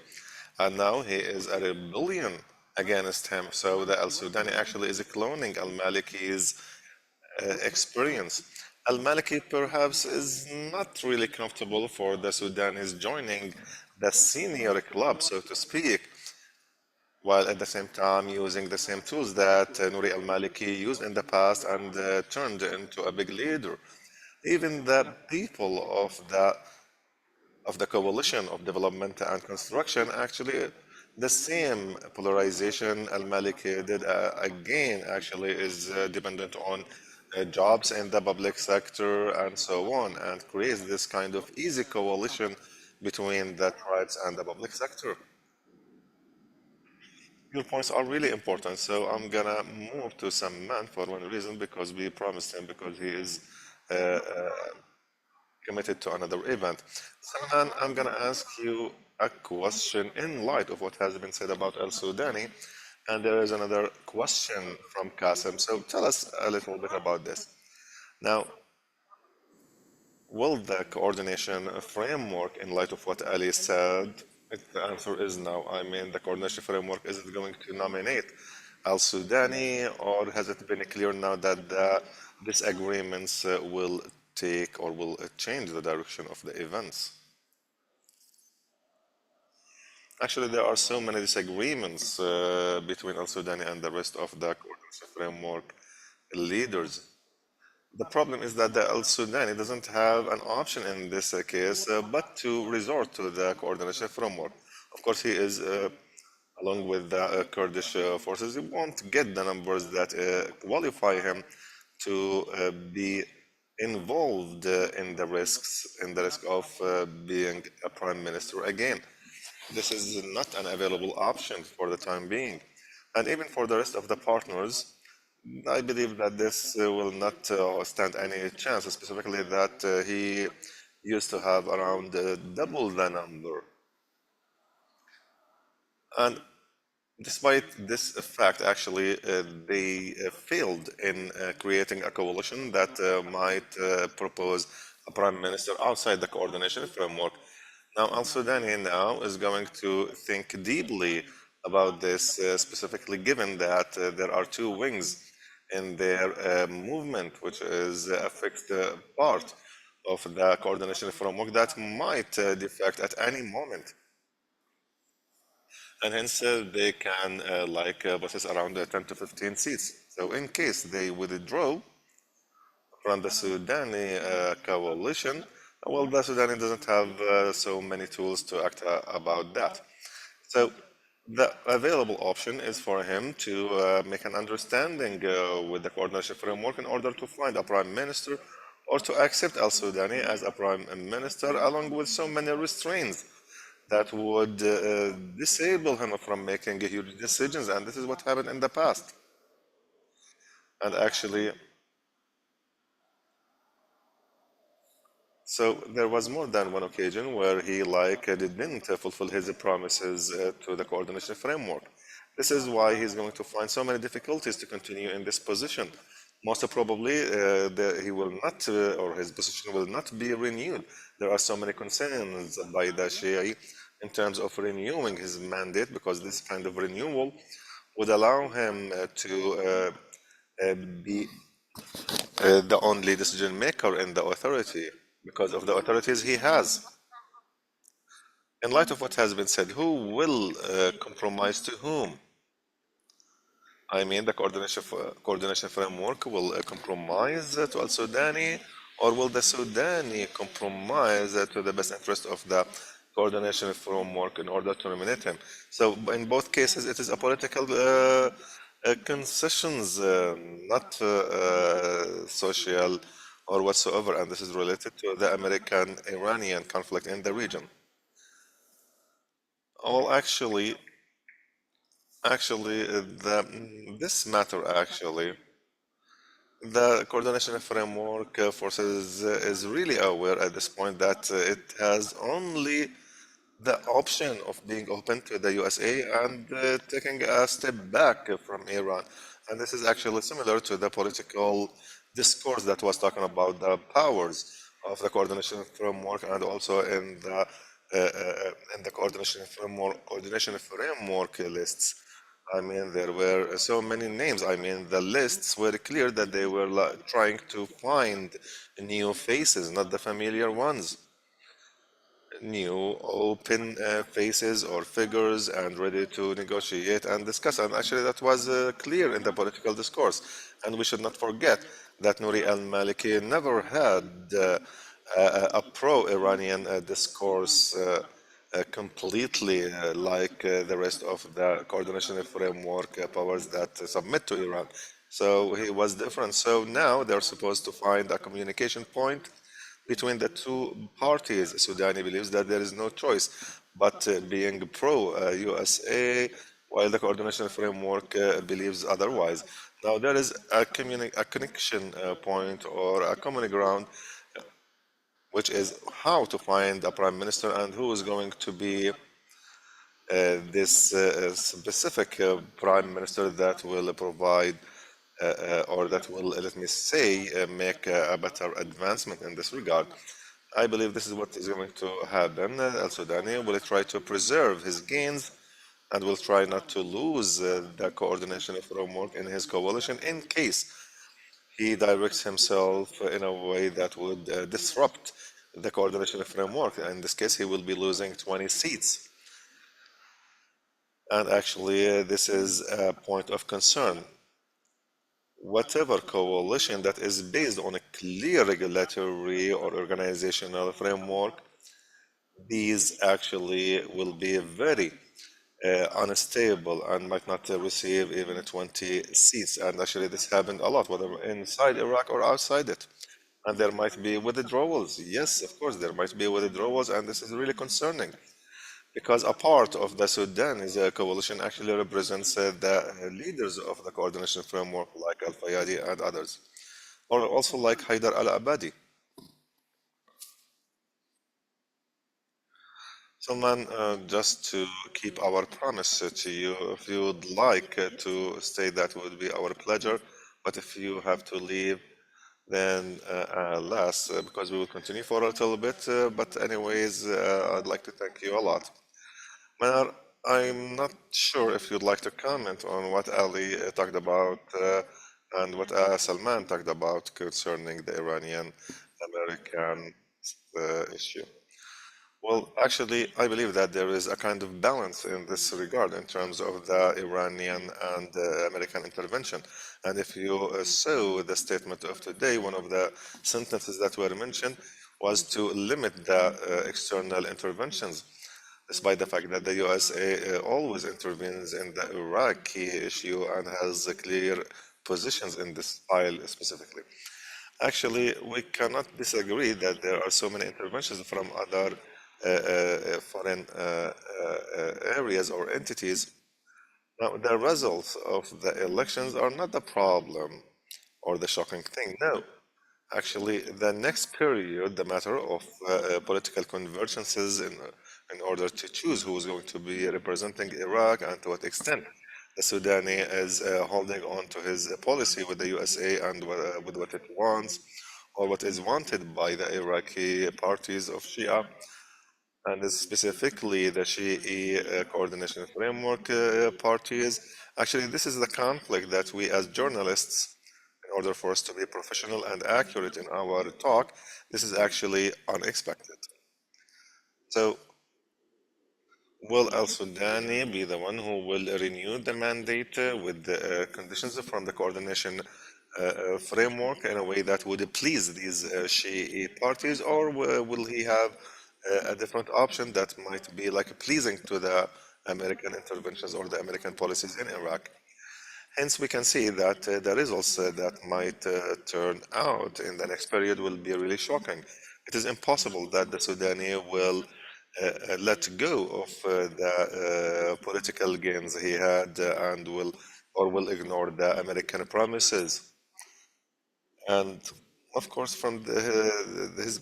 and now he is a rebellion against him. So, the Al Sudani actually is cloning Al Maliki's experience. Al Maliki perhaps is not really comfortable for the Sudanese joining the senior club, so to speak, while at the same time using the same tools that Nouri al Maliki used in the past and turned into a big leader. Even the people of the coalition of development and construction actually the same polarization al Maliki did again actually is dependent on jobs in the public sector and so on, and creates this kind of easy coalition between the tribes and the public sector. Your points are really important, so I'm gonna move to Samman for one reason because we promised him because he is committed to another event. Samman, I'm gonna ask you a question in light of what has been said about El Sudani, and there is another question from Qasim. So tell us a little bit about this. Now, will the coordination framework, in light of what Ali said, the answer is no. I mean, the coordination framework, is it going to nominate Al Sudani, or has it been clear now that the disagreements will take or will change the direction of the events? Actually, there are so many disagreements between Al Sudani and the rest of the coordination framework leaders. The problem is that the Al Sudani doesn't have an option in this case but to resort to the coordination framework. Of course, he is, along with the Kurdish forces, he won't get the numbers that qualify him to be involved in the risk of being a prime minister again. This is not an available option for the time being. And even for the rest of the partners, I believe that this will not stand any chance, specifically that he used to have around double the number. And Despite this fact, actually, they failed in creating a coalition that might propose a prime minister outside the coordination framework. Now, Al Sudani now is going to think deeply about this, specifically given that there are two wings in their movement, which is a fixed part of the coordination framework that might defect at any moment, and hence they can possess around 10 to 15 seats. So in case they withdraw from the Sudani coalition, well, the Sudani doesn't have so many tools to act about that. So the available option is for him to make an understanding with the coordination framework in order to find a prime minister or to accept al-Sudani as a prime minister along with so many restraints that would disable him from making huge decisions, and this is what happened in the past. And actually, so there was more than one occasion where he didn't fulfill his promises to the coordination framework. This is why he's going to find so many difficulties to continue in this position. Most probably, he will not, or his position will not be renewed. There are so many concerns by the Shia in terms of renewing his mandate, because this kind of renewal would allow him to be the only decision maker in the authority because of the authorities he has. In light of what has been said, who will compromise to whom? I mean, the coordination framework will compromise to Al Sudani, or will the Sudani compromise to the best interest of the coordination framework in order to nominate him? So, in both cases, it is a political concessions, not social or whatsoever, and this is related to the American-Iranian conflict in the region. Well, actually, this matter actually, the coordination framework forces is really aware at this point that it has only the option of being open to the USA and taking a step back from Iran. And this is actually similar to the political discourse that was talking about the powers of the coordination framework, and also in the coordination framework lists. I mean, there were so many names. I mean, the lists were clear that they were trying to find new faces, not the familiar ones, new open faces or figures, and ready to negotiate and discuss. And actually, that was clear in the political discourse. And we should not forget that Nouri al-Maliki never had a pro-Iranian discourse completely like the rest of the coordination framework powers that submit to Iran. So he was different. So now they're supposed to find a communication point between the two parties. Sudani believes that there is no choice but being pro USA, while the coordination framework believes otherwise. Now, there is a connection point or a common ground, which is how to find a prime minister and who is going to be this specific prime minister that will provide or that will, let me say, make a better advancement in this regard. I believe this is what is going to happen. Al Sudani will try to preserve his gains and will try not to lose the coordination framework in his coalition in case he directs himself in a way that would disrupt the coordination framework. In this case, he will be losing 20 seats. And actually, this is a point of concern. Whatever coalition that is based on a clear regulatory or organizational framework, these actually will be very unstable and might not receive even 20 seats. And actually, this happened a lot, whether inside Iraq or outside it. And there might be withdrawals. Yes, of course, there might be withdrawals, and this is really concerning because a part of the Sudan is a coalition actually represents the leaders of the coordination framework, like Al Fayadi and others, or also like Haidar al Abadi. Salman, just to keep our promise to you, if you would like to stay, that would be our pleasure. But if you have to leave, then less, because we will continue for a little bit. But anyways, I'd like to thank you a lot. Manar, I'm not sure if you'd like to comment on what Ali talked about and what Salman talked about concerning the Iranian-American issue. Well, actually, I believe that there is a kind of balance in this regard in terms of the Iranian and American intervention. And if you saw the statement of today, one of the sentences that were mentioned was to limit the external interventions, despite the fact that the USA always intervenes in the Iraqi issue and has clear positions in this file specifically. Actually, we cannot disagree that there are so many interventions from other foreign areas or entities. Now, the results of the elections are not the problem or the shocking thing. No, actually, the next period, the matter of political convergences in order to choose who is going to be representing Iraq and to what extent the Sudani is holding on to his policy with the USA and with what it wants or what is wanted by the Iraqi parties of Shia, and specifically the Shi'i coordination framework parties. Actually, this is the conflict that we as journalists, in order for us to be professional and accurate in our talk, this is actually unexpected. So, will Al Sudani be the one who will renew the mandate with the conditions from the coordination framework in a way that would please these Shi'i parties, or will he have a different option that might be like pleasing to the American interventions or the American policies in Iraq? Hence, we can see that the results that might turn out in the next period will be really shocking. It is impossible that the Sudani will let go of the political gains he had and will ignore the American promises. And of course, from his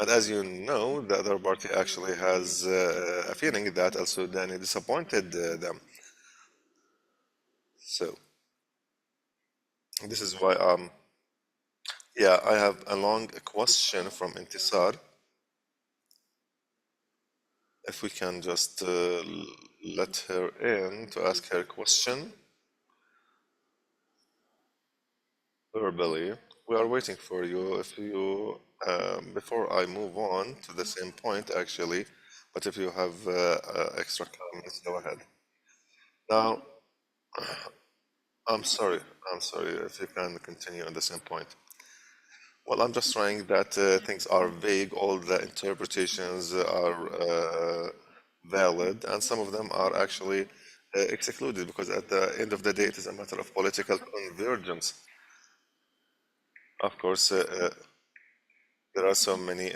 and as you know, the other party actually has a feeling that Al Sudani disappointed them. So this is why yeah, I have a long question from Intisar. If we can just let her in to ask her question verbally. We are waiting for you. If you, before I move on to the same point, actually, but if you have extra comments, go ahead. Now, I'm sorry. I'm sorry if you can continue on the same point. Well, I'm just trying that things are vague, all the interpretations are valid, and some of them are actually excluded because at the end of the day, it is a matter of political convergence. Of course, there are so many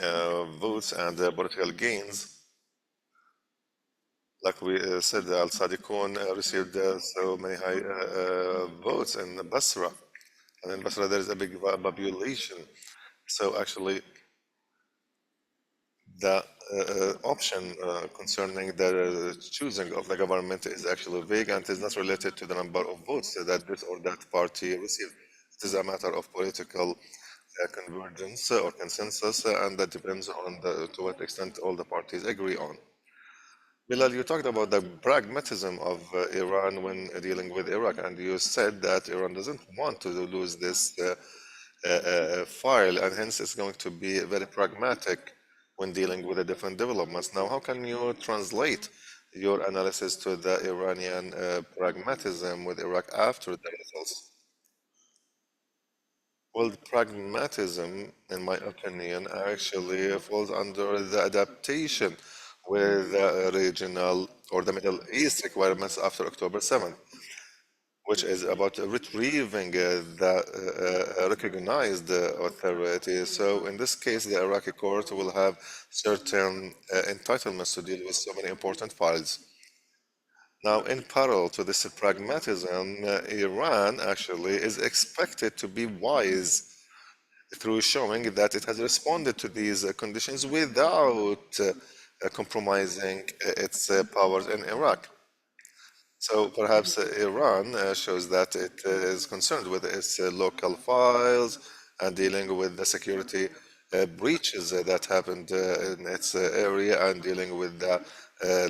votes and political gains. Like we said, Al Sadiqun received so many high votes in Basra, and in Basra there is a big population. So actually, the option concerning the choosing of the government is actually vague and is not related to the number of votes that this or that party received. It is a matter of political convergence or consensus, and that depends on to what extent all the parties agree on. Bilal, you talked about the pragmatism of Iran when dealing with Iraq, and you said that Iran doesn't want to lose this file, and hence it's going to be very pragmatic when dealing with the different developments. Now, how can you translate your analysis to the Iranian pragmatism with Iraq after the results? Well, pragmatism, in my opinion, actually falls under the adaptation with the regional or the Middle East requirements after October 7th, which is about retrieving the recognized authority. So in this case, the Iraqi court will have certain entitlements to deal with so many important files. Now, in parallel to this pragmatism, Iran actually is expected to be wise through showing that it has responded to these conditions without compromising its powers in Iraq. So perhaps Iran shows that it is concerned with its local files and dealing with the security breaches that happened in its area and dealing with the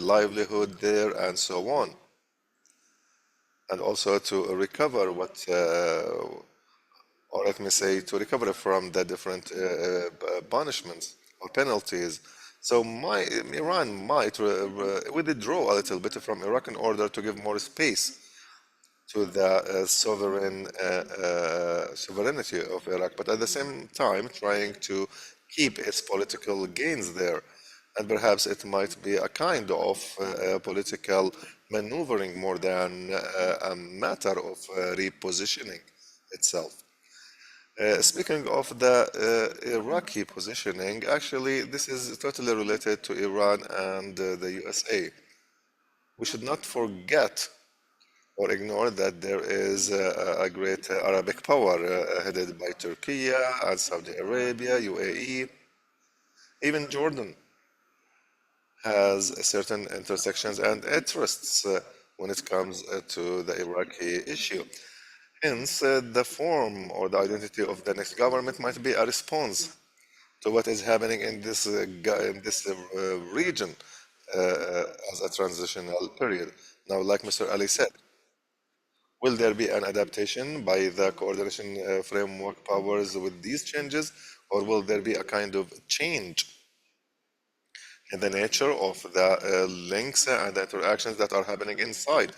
livelihood there and so on. And also to recover or let me say, to recover from the different punishments or penalties. So Iran might withdraw a little bit from Iraq in order to give more space to the sovereignty of Iraq, but at the same time trying to keep its political gains there. And perhaps it might be a kind of political maneuvering more than a matter of repositioning itself. Speaking of the Iraqi positioning, actually, this is totally related to Iran and the USA. We should not forget or ignore that there is a great Arabic power headed by Turkey and Saudi Arabia, UAE, even Jordan has certain intersections and interests when it comes to the Iraqi issue. Hence, the form or the identity of the next government might be a response to what is happening in this region as a transitional period. Now, like Mr. Ali said, will there be an adaptation by the coordination framework powers with these changes, or will there be a kind of change in the nature of the links and the interactions that are happening inside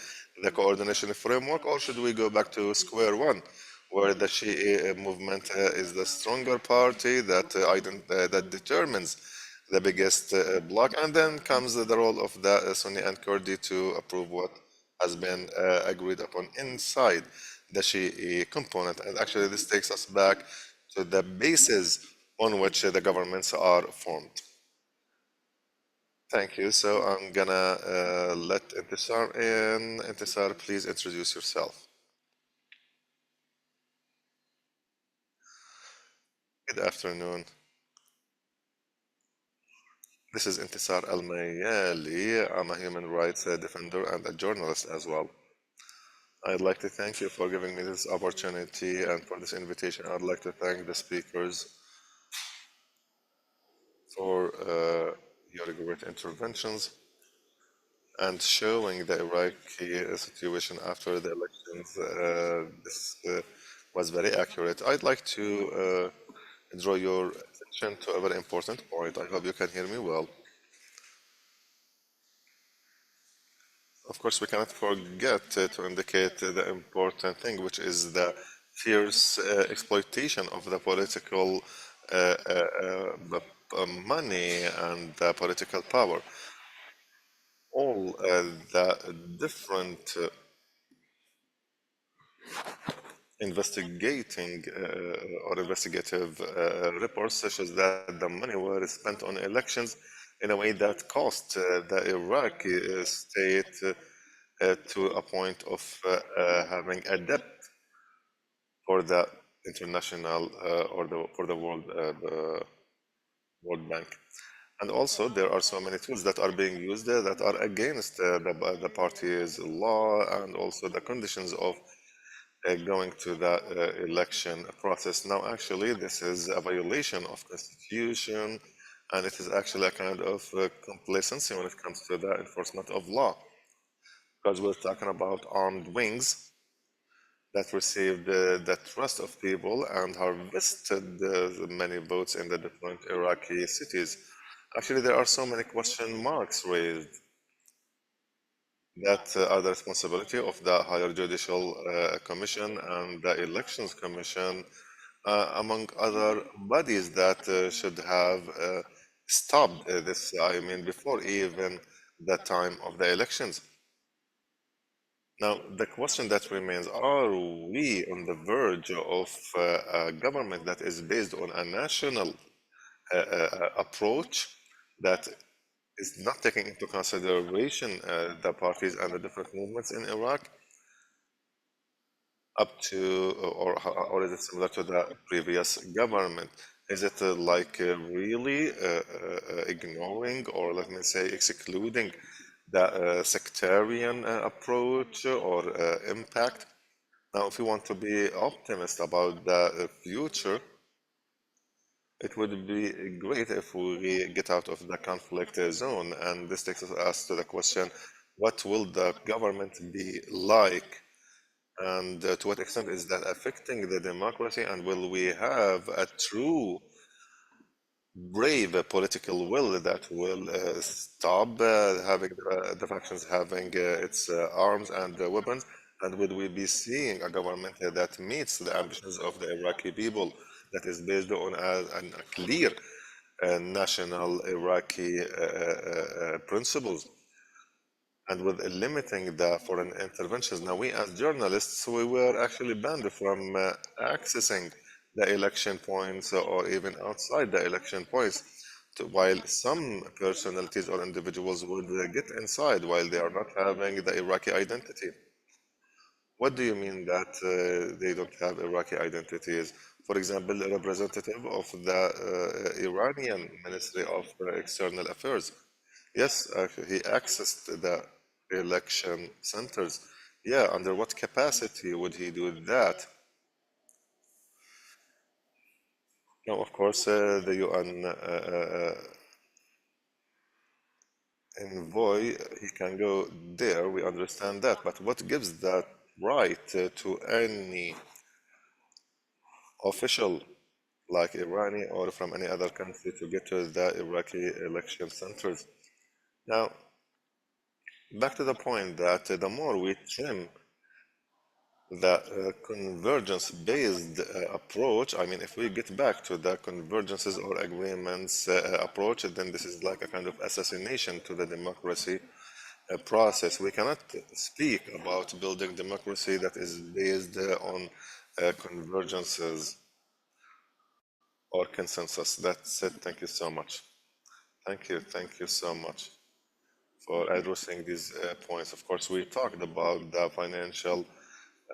the coordination framework, or should we go back to square one, where the Shi'i movement is the stronger party that determines the biggest bloc, and then comes the role of the Sunni and Kurdi to approve what has been agreed upon inside the Shi'i component. And actually, this takes us back to the basis on which the governments are formed. Thank you. So I'm gonna let Intisar in. Intisar, please introduce yourself. Good afternoon. This is Intisar Al-Mayali. I'm a human rights defender and a journalist as well. I'd like to thank you for giving me this opportunity and for this invitation. I'd like to thank the speakers for your great interventions and showing the Iraqi situation after the elections. This was very accurate. I'd like to draw your attention to a very important point. I hope you can hear me well. Of course, we cannot forget to indicate the important thing, which is the fierce exploitation of the political money and the political power. All the different investigating or investigative reports such as that the money was spent on elections in a way that cost the Iraqi state to a point of having a debt for the international for the World Bank. And also, there are so many tools that are being used that are against the party's law and also the conditions of going to the election process. Now, actually, this is a violation of constitution, and it is actually a kind of complacency when it comes to the enforcement of law, because we're talking about armed wings that received the trust of people and harvested many votes in the different Iraqi cities. Actually, there are so many question marks raised that are the responsibility of the Higher Judicial Commission and the Elections Commission, among other bodies that should have stopped this, I mean, before even the time of the elections. Now, the question that remains, are we on the verge of a government that is based on a national approach that is not taking into consideration the parties and the different movements in Iraq up to, or is it similar to the previous government? Is it really ignoring, or let me say excluding, the sectarian approach or impact? Now, if you want to be optimist about the future, it would be great if we get out of the conflict zone. And this takes us to the question, what will the government be like? And to what extent is that affecting the democracy? And will we have a true brave political will that will stop having the factions having its arms and weapons? And will we be seeing a government that meets the ambitions of the Iraqi people, that is based on a clear national Iraqi principles, and with limiting the foreign interventions? Now, we as journalists, we were actually banned from accessing the election points or even outside the election points, while some personalities or individuals would get inside while they are not having the Iraqi identity. What do you mean that they don't have Iraqi identities? For example, a representative of the Iranian Ministry of External Affairs. Yes, he accessed the election centers. Yeah, under what capacity would he do that? Now, of course, the UN envoy, he can go there, we understand that. But what gives that right to any official like Irani or from any other country to get to the Iraqi election centers? Now, back to the point that the more we trim the convergence-based approach, I mean, if we get back to the convergences or agreements approach, then this is like a kind of assassination to the democracy process. We cannot speak about building democracy that is based on convergences or consensus. That's it. Thank you so much. Thank you so much for addressing these points. Of course, we talked about the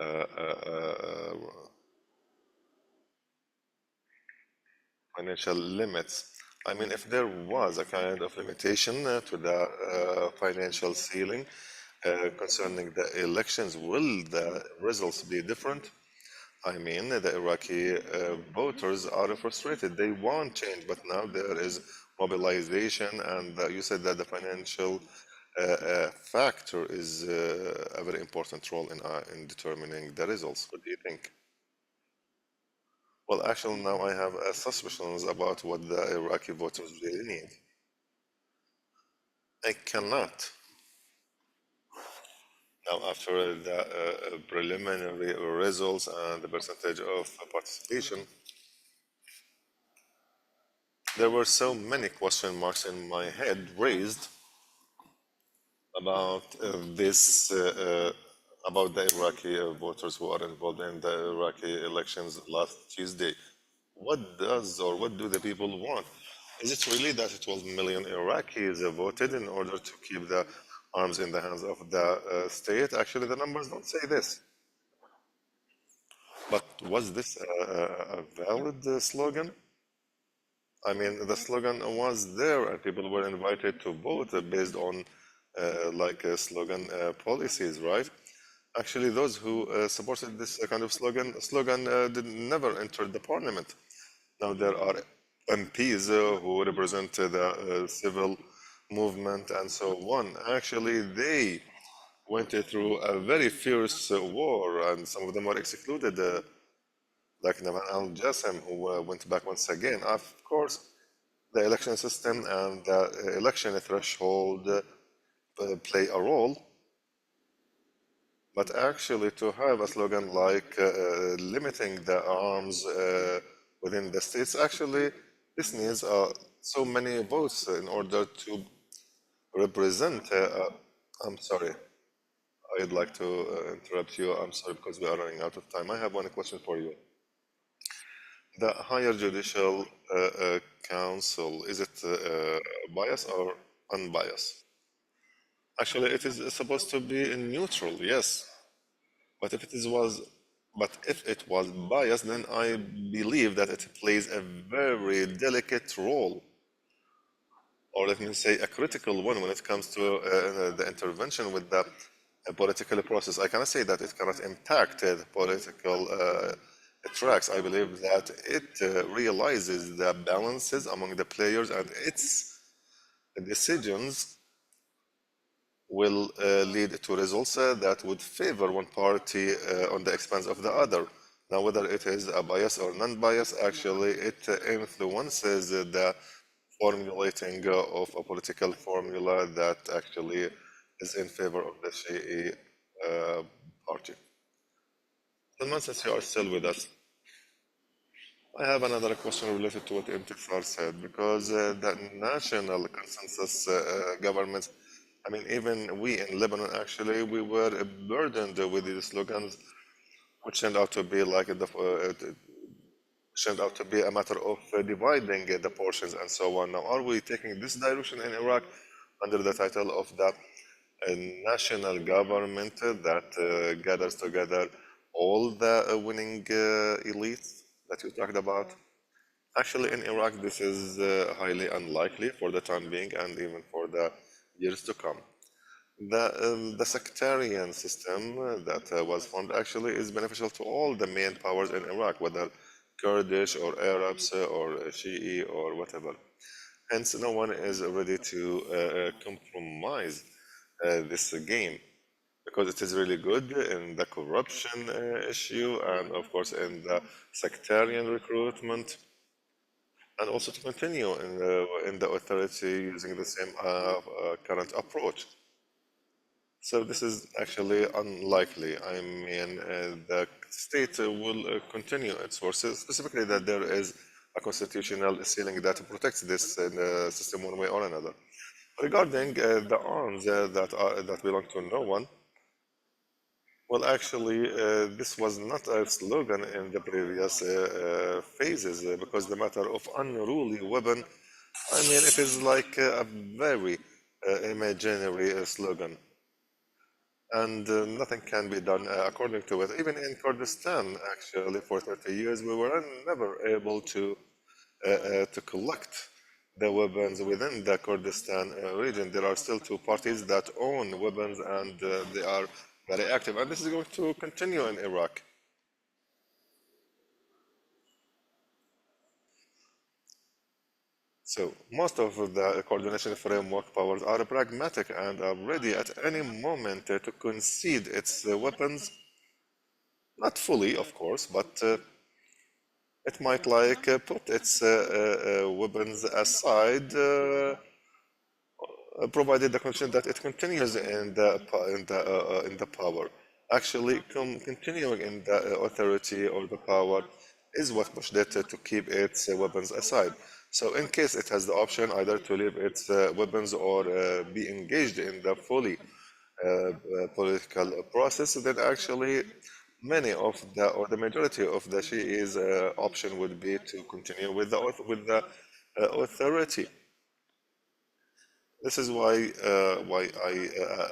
uh, uh, uh, financial limits. I mean, if there was a kind of limitation to the financial ceiling concerning the elections, will the results be different? I mean, the Iraqi voters are frustrated. They want change, but now there is mobilization, and you said that the financial factor is a very important role in determining the results. What do you think? Well, actually, now I have suspicions about what the Iraqi voters really need. I cannot. Now, after the preliminary results and the percentage of participation, there were so many question marks in my head raised about about the Iraqi voters who are involved in the Iraqi elections last Tuesday. What does or what do the people want? Is it really that 12 million Iraqis voted in order to keep the arms in the hands of the state? Actually, the numbers don't say this. But was this a valid slogan? I mean, the slogan was there, and people were invited to vote based on slogan policies, right? Actually, those who supported this kind of slogan did never enter the parliament. Now there are MPs who represent the civil movement and so on. Actually, they went through a very fierce war, and some of them were excluded, like Naman al-Jassim, who went back once again. Of course, the election system and the election threshold play a role, but actually to have a slogan like limiting the arms within the states, actually this needs so many votes in order to represent. I'm sorry, I'd like to interrupt you. I'm sorry because we are running out of time. I have one question for you. The higher judicial council, is it biased or unbiased? Actually, it is supposed to be neutral, yes. But if it is was But if it was biased, then I believe that it plays a very delicate role, or let me say a critical one when it comes to the intervention with the political process. I cannot say that it cannot impact the political tracks. I believe that it realizes the balances among the players, and its decisions will lead to results that would favor one party on the expense of the other. Now, whether it is a bias or non-bias, actually, it influences the formulating of a political formula that actually is in favor of the Shi'i party. Salman, since you are still with us, I have another question related to what Intifar said, because the national consensus government, I mean, even we in Lebanon, actually, we were burdened with these slogans, which turned out to be like turned out to be a matter of dividing the portions and so on. Now, are we taking this direction in Iraq under the title of the national government that gathers together all the winning elites that you talked about? Actually, in Iraq, this is highly unlikely for the time being and even for the years to come. The sectarian system that was formed actually is beneficial to all the main powers in Iraq, whether Kurdish or Arabs or Shi'i or whatever. Hence, no one is ready to compromise this game because it is really good in the corruption issue and, of course, in the sectarian recruitment, and also to continue in the authority using the same current approach. So this is actually unlikely. I mean, the state will continue its forces, specifically that there is a constitutional ceiling that protects this system one way or another. Regarding the arms that belong to no one, well, actually, this was not a slogan in the previous phases because the matter of unruly weapon, I mean, it is like a very imaginary slogan, and nothing can be done according to it. Even in Kurdistan, actually, for 30 years, we were never able to collect the weapons within the Kurdistan region. There are still two parties that own weapons, and they are very active. And this is going to continue in Iraq. So most of the coordination framework powers are pragmatic and are ready at any moment to concede its weapons, not fully, of course, but it might like put its weapons aside, provided the condition that it continues in the power. Actually, continuing in the authority or the power is what pushed it to keep its weapons aside. So, in case it has the option either to leave its weapons or be engaged in the fully political process, then actually many of the or the majority of the Shi'is option would be to continue with the authority. This is why I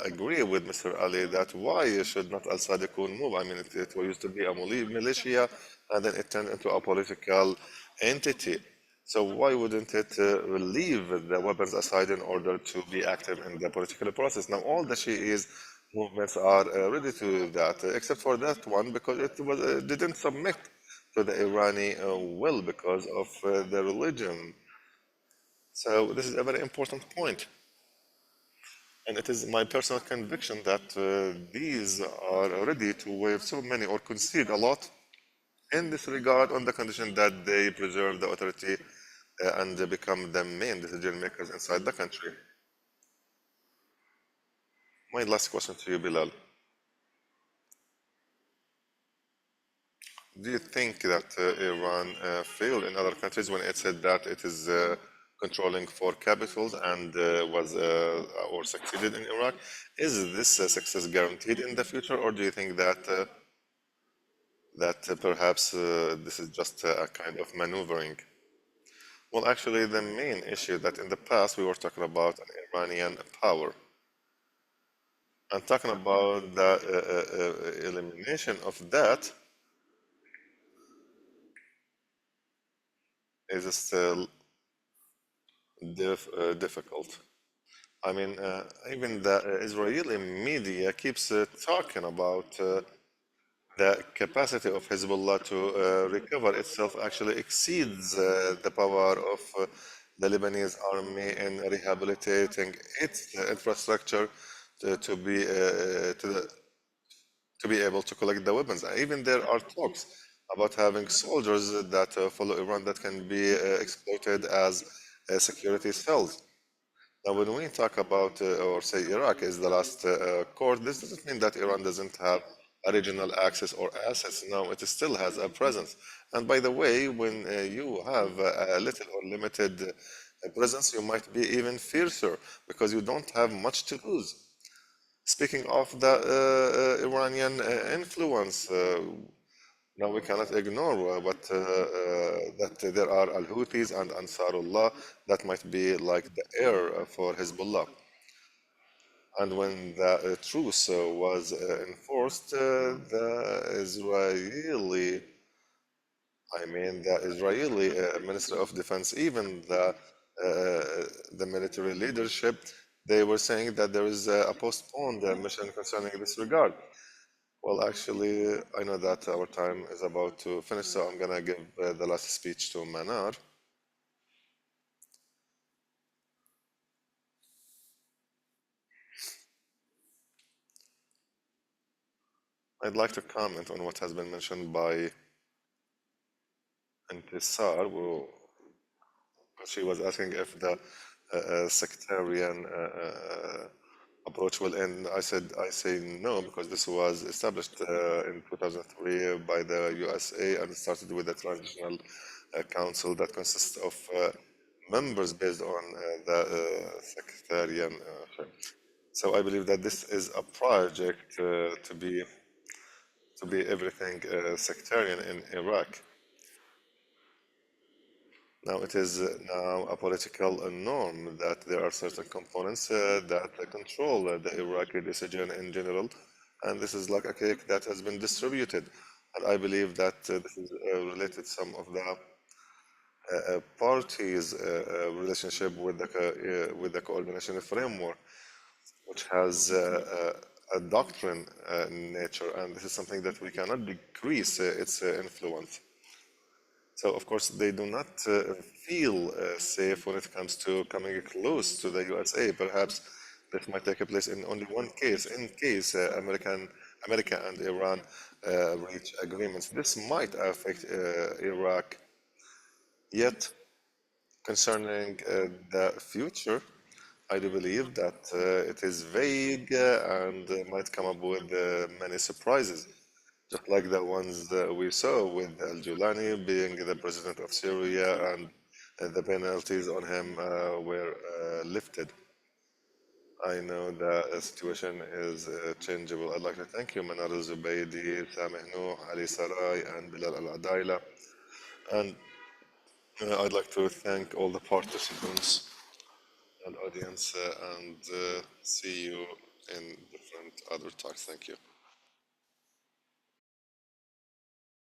agree with Mr. Ali that why should not Al Sadiqun move? I mean, it used to be a militia, and then it turned into a political entity. So why wouldn't it leave the weapons aside in order to be active in the political process? Now, all the Shi'is movements are ready to do that, except for that one because it was didn't submit to the Irani will because of the religion. So this is a very important point. And it is my personal conviction that these are ready to waive so many or concede a lot in this regard on the condition that they preserve the authority and they become the main decision makers inside the country. My last question to you, Bilal. Do you think that Iran failed in other countries when it said that it is controlling four capitals and was or succeeded in Iraq? Is this success guaranteed in the future, or do you think that perhaps this is just a kind of maneuvering? Well, actually, the main issue that in the past we were talking about an Iranian power and talking about the elimination of that. is still difficult. I mean, even the Israeli media keeps talking about the capacity of Hezbollah to recover itself actually exceeds the power of the Lebanese army in rehabilitating its infrastructure to be able to collect the weapons. Even there are talks about having soldiers that follow Iran that can be exploited as security cells. Now, when we talk about or say Iraq is the last court, this doesn't mean that Iran doesn't have a regional access or assets. No, it still has a presence. And by the way, when you have a little or limited presence, you might be even fiercer because you don't have much to lose. Speaking of the Iranian influence, now we cannot ignore that there are Al Houthis and Ansarullah that might be like the air for Hezbollah. And when the truce was enforced, the Israeli Minister of Defense, even the military leadership, they were saying that there is a postponed mission concerning this regard. Well, actually, I know that our time is about to finish, so I'm gonna give the last speech to Manar. I'd like to comment on what has been mentioned by Intisar. She was asking if the sectarian approach will end. I say no, because this was established in 2003 by the USA and started with a transitional council that consists of members based on the sectarian. So I believe that this is a project to be everything sectarian in Iraq. Now it is now a political norm that there are certain components that control the Iraqi decision in general, and this is like a cake that has been distributed. And I believe that this is related some of the parties' relationship with the coordination framework, which has a doctrine nature, and this is something that we cannot decrease its influence. So, of course, they do not feel safe when it comes to coming close to the USA. Perhaps this might take place in only one case, in case America and Iran reach agreements. This might affect Iraq. Yet, concerning the future, I do believe that it is vague and might come up with many surprises, just like the ones that we saw with Al Julani being the president of Syria and the penalties on him were lifted. I know the situation is changeable. I'd like to thank you, Manar Zubaydi, Sameh Noor, Ali Sarai, and Bilal Al Adaila. And I'd like to thank all the participants and audience and see you in different other talks. Thank you.